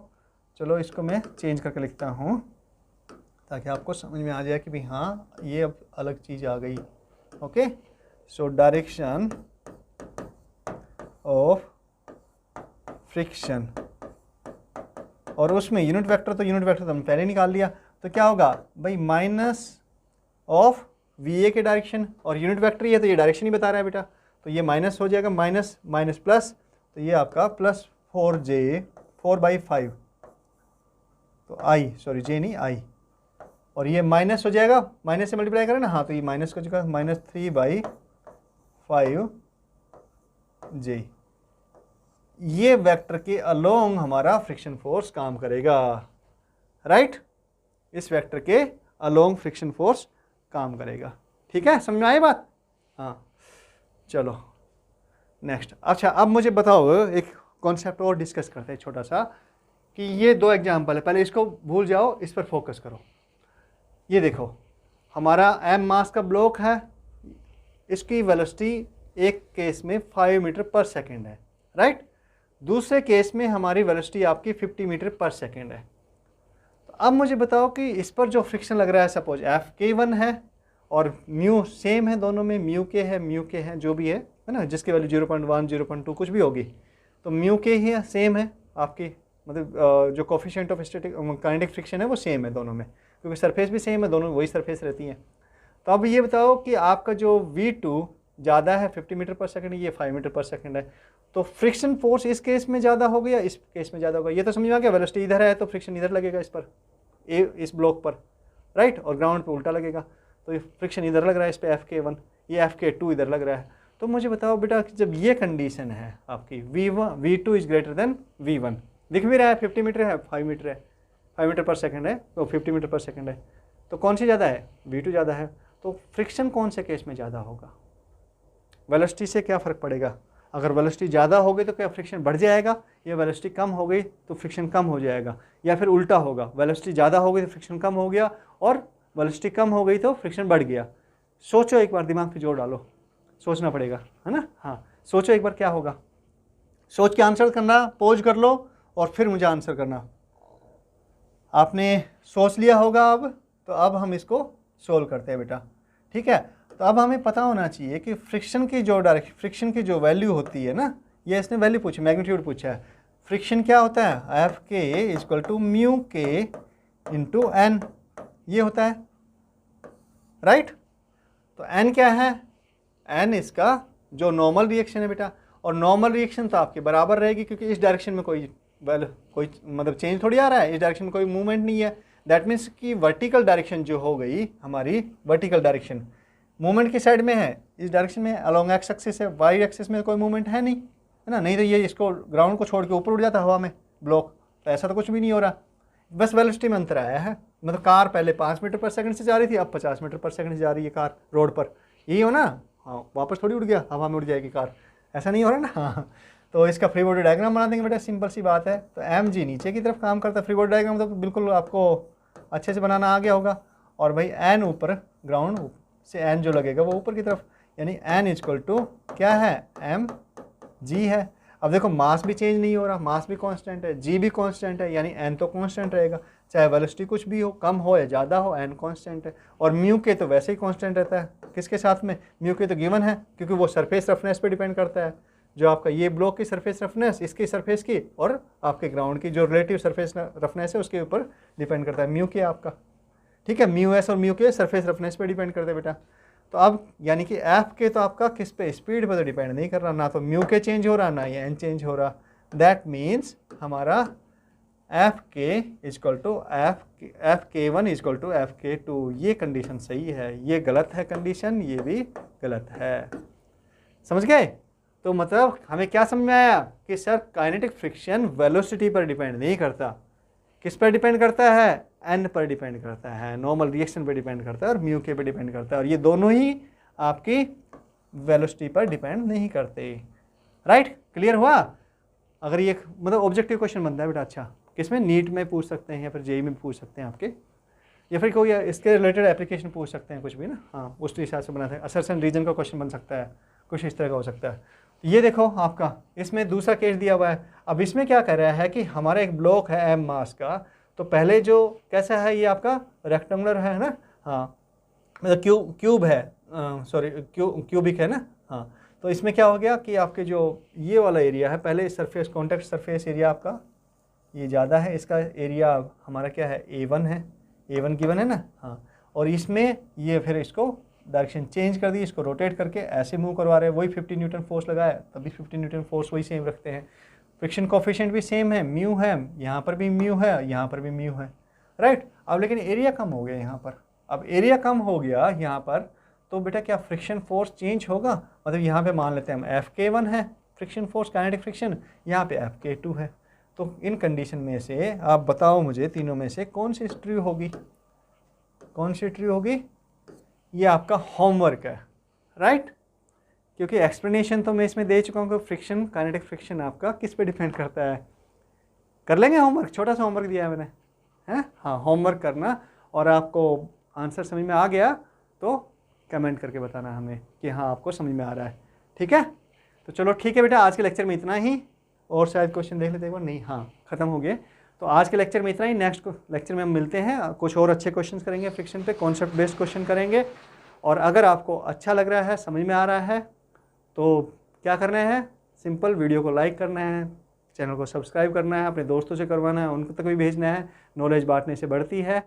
चलो इसको मैं चेंज करके लिखता हूँ ताकि आपको समझ में आ जाए कि भाई हाँ ये अब अलग चीज़ आ गई। Okay, so direction of friction, और उसमें यूनिट वेक्टर, तो यूनिट वेक्टर तो हमने पहले निकाल लिया। तो क्या होगा भाई, माइनस ऑफ वी ए के डायरेक्शन, और यूनिट वेक्टर ही है तो ये डायरेक्शन ही बता रहा है बेटा, तो ये माइनस हो जाएगा, माइनस माइनस प्लस, तो ये आपका प्लस 4j 4/5, तो आई, सॉरी जे नहीं आई, और ये माइनस हो जाएगा, माइनस से मल्टीप्लाई करें ना, हाँ तो ये माइनस हो जाएगा -3/5j। ये वेक्टर के अलोंग हमारा फ्रिक्शन फोर्स काम करेगा, राइट। इस वेक्टर के अलोंग फ्रिक्शन फोर्स काम करेगा, ठीक है, समझ में आई बात। हाँ चलो नेक्स्ट। अच्छा अब मुझे बताओ, एक कॉन्सेप्ट और डिस्कस करते हैं छोटा सा, कि ये 2 एग्जाम्पल है, पहले इसको भूल जाओ, इस पर फोकस करो। ये देखो हमारा m मास का ब्लॉक है, इसकी वेलोसिटी एक केस में 5 मीटर पर सेकेंड है, राइट। दूसरे केस में हमारी वेलोसिटी आपकी 50 मीटर पर सेकेंड है। तो अब मुझे बताओ कि इस पर जो फ्रिक्शन लग रहा है, सपोज Fk1 है और म्यू सेम है दोनों में, म्यू के है जो भी है ना, जिसकी वैल्यू 0.1 0.2 कुछ भी होगी, तो म्यू के ही सेम है आपकी, मतलब जो coefficient of static kinetic friction है वो सेम है दोनों में, क्योंकि सरफेस भी सेम है, दोनों वही सरफेस रहती हैं। तो अब ये बताओ कि आपका जो V2 ज़्यादा है 50 मीटर पर सेकंड, ये 5 मीटर पर सेकंड है, तो फ्रिक्शन फोर्स इस केस में ज़्यादा हो गया, इस केस में ज़्यादा होगा। ये तो समझ में आ गया, वेलोसिटी इधर है तो फ्रिक्शन इधर लगेगा इस पर, इस ब्लॉक पर, राइट, और ग्राउंड पर उल्टा लगेगा, तो ये फ्रिक्शन इधर लग रहा है इस पर Fk1, ये Fk2 इधर लग रहा है। तो मुझे बताओ बेटा कि जब ये कंडीशन है आपकी V2 is greater than V1, दिख भी रहा है 50 मीटर है 5 मीटर है, 5 मीटर पर सेकंड है तो 50 मीटर पर सेकंड है, तो कौन सी ज़्यादा है, V2 ज़्यादा है। तो फ्रिक्शन कौन से केस में ज़्यादा होगा, वेलोसिटी से क्या फ़र्क पड़ेगा। अगर वेलोसिटी ज़्यादा हो गई तो क्या फ्रिक्शन बढ़ जाएगा, या वेलोसिटी कम हो गई तो फ्रिक्शन कम हो जाएगा, या फिर उल्टा होगा, वेलोसिटी ज़्यादा हो गई तो फ्रिक्शन कम हो गया और वेलोसिटी कम हो गई तो फ्रिक्शन बढ़ गया। सोचो एक बार, दिमाग पे जोर डालो, सोचना पड़ेगा, है ना। हाँ सोचो एक बार क्या होगा, सोच के आंसर करना, पॉज कर लो और फिर मुझे आंसर करना। आपने सोच लिया होगा अब, तो अब हम इसको सोल्व करते हैं बेटा, ठीक है। तो अब हमें पता होना चाहिए कि फ्रिक्शन की जो फ्रिक्शन की जो वैल्यू होती है ना, ये इसने वैल्यू पूछी, मैग्नीट्यूड पूछा है। फ्रिक्शन क्या होता है, Fk = म्यू के इंटू एन, ये होता है, राइट। तो एन क्या है, एन इसका जो नॉर्मल रिएक्शन है बेटा, और नॉर्मल रिएक्शन तो आपके बराबर रहेगी, क्योंकि इस डायरेक्शन में कोई मतलब चेंज थोड़ी आ रहा है, इस डायरेक्शन में कोई मूवमेंट नहीं है। दैट मीन्स कि वर्टिकल डायरेक्शन जो हो गई हमारी, वर्टिकल डायरेक्शन मूवमेंट की साइड में है, इस डायरेक्शन में अलोंग एक्स एक्सिस है, वाई एक्सिस में कोई मूवमेंट है नहीं, है ना। नहीं तो ये इसको ग्राउंड को छोड़ के ऊपर उड़ जाता हवा में ब्लॉक, तो ऐसा तो कुछ भी नहीं हो रहा, बस वेलोसिटी में अंतर आया है। मतलब कार पहले 5 मीटर पर सेकंड से जा रही थी, अब 50 मीटर पर सेकंड से जा रही है कार रोड पर, यही हो ना। हाँ वापस थोड़ी उड़ गया, हवा में उड़ जाएगी कार, ऐसा नहीं हो रहा ना। हाँ तो इसका फ्री बॉडी डायग्राम बना देंगे बेटा, सिंपल सी बात है। तो mg नीचे की तरफ काम करता है, फ्री बॉडी डायग्राम तो बिल्कुल आपको अच्छे से बनाना आ गया होगा। और भाई n ऊपर, ग्राउंड से n जो लगेगा वो ऊपर की तरफ, यानी n = क्या है, mg है। अब देखो मास भी चेंज नहीं हो रहा, मास भी कांस्टेंट है, g भी कांस्टेंट है, यानी n तो कांस्टेंट रहेगा, चाहे वेलोसिटी कुछ भी हो, कम हो या ज़्यादा हो, n कांस्टेंट है। और म्यू के तो वैसे ही कांस्टेंट रहता है, किसके साथ में, म्यू के तो गिवन है, क्योंकि वो सरफेस रफनेस पे डिपेंड करता है, जो आपका ये ब्लॉक की सरफेस रफनेस, इसकी सरफेस की, और आपके ग्राउंड की जो रिलेटिव सरफेस रफनेस है उसके ऊपर डिपेंड करता है म्यू के आपका, ठीक है। म्यू एस और म्यू के सरफेस रफनेस पे डिपेंड करते हैं बेटा। तो अब यानी कि एफ के तो आपका किस पे, स्पीड पे तो डिपेंड नहीं कर रहा, ना तो म्यू के चेंज हो रहा, ना ये एन चेंज हो रहा। दैट मीन्स हमारा एफ के इजक्वल टू एफ के वन इजक्वल टू एफ के टू। ये कंडीशन सही है, ये गलत है कंडीशन, ये भी गलत है। समझ गए? तो मतलब हमें क्या समझ में आया कि सर काइनेटिक फ्रिक्शन वेलोसिटी पर डिपेंड नहीं करता। किस पर डिपेंड करता है? एन पर डिपेंड करता है, नॉर्मल रिएक्शन पर डिपेंड करता है और म्यू के पर डिपेंड करता है, और ये दोनों ही आपकी वेलोसिटी पर डिपेंड नहीं करते। राइट? क्लियर हुआ? अगर ये मतलब ऑब्जेक्टिव क्वेश्चन बनता है बेटा, अच्छा किसमें, नीट में पूछ सकते हैं या फिर जेई में पूछ सकते हैं आपके, या फिर कोई इसके रिलेटेड एप्लीकेशन पूछ सकते हैं कुछ भी ना। हाँ, उस हिसाब से बनाते हैं। असर्शन रीजन का क्वेश्चन बन सकता है, कुछ इस तरह का हो सकता है। ये देखो आपका इसमें दूसरा केस दिया हुआ है। अब इसमें क्या कर रहा है कि हमारा एक ब्लॉक है एम मास का, तो पहले जो कैसा है, ये आपका रेक्टेंगुलर है ना, हाँ मतलब क्यूब है, सॉरी क्यूबिक है ना, हाँ। तो इसमें क्या हो गया कि आपके जो ये वाला एरिया है, पहले सरफेस कॉन्टैक्ट सरफेस एरिया आपका ये ज़्यादा है, इसका एरिया हमारा क्या है, A1 है, A1 गिवन है ना, हाँ। और इसमें ये फिर इसको डायरेक्शन चेंज कर दी, इसको रोटेट करके ऐसे मूव करवा रहे हैं, वही 50 न्यूटन फोर्स लगाया, तभी 50 न्यूटन फोर्स वही सेम रखते हैं। फ्रिक्शन कोफिशिएंट भी सेम है, म्यू है, यहाँ पर भी म्यू है, यहाँ पर भी म्यू है, राइट। अब लेकिन एरिया कम हो गया यहाँ पर। अब एरिया कम हो गया यहाँ पर, तो बेटा क्या फ्रिक्शन फोर्स चेंज होगा? मतलब यहाँ पे मान लेते हैं हम Fk1 है फ्रिक्शन फोर्स, काइनेटिक फ्रिक्शन, यहाँ पे Fk2 है। तो इन कंडीशन में से आप बताओ मुझे, तीनों में से कौन सी ट्रू होगी? कौन सी ट्रू होगी? ये आपका होमवर्क है, राइट। क्योंकि एक्सप्लेनेशन तो मैं इसमें दे चुका हूँ कि फ्रिक्शन, काइनेटिक फ्रिक्शन आपका किस पे डिपेंड करता है। कर लेंगे होमवर्क? छोटा सा होमवर्क दिया है मैंने, हैं? हाँ, होमवर्क करना, और आपको आंसर समझ में आ गया तो कमेंट करके बताना हमें कि हाँ आपको समझ में आ रहा है, ठीक है। तो चलो ठीक है बेटा, आज के लेक्चर में इतना ही। और शायद क्वेश्चन देख लेते एक बार, नहीं, हाँ ख़त्म हो गए। तो आज के लेक्चर में इतना ही। नेक्स्ट लेक्चर में हम मिलते हैं, कुछ और अच्छे क्वेश्चन करेंगे फ्रिक्शन पे, कॉन्सेप्ट बेस्ड क्वेश्चन करेंगे। और अगर आपको अच्छा लग रहा है, समझ में आ रहा है, तो क्या करना है, सिंपल वीडियो को लाइक करना है, चैनल को सब्सक्राइब करना है, अपने दोस्तों से करवाना है, उनको तक भी भेजना है। नॉलेज बांटने से बढ़ती है।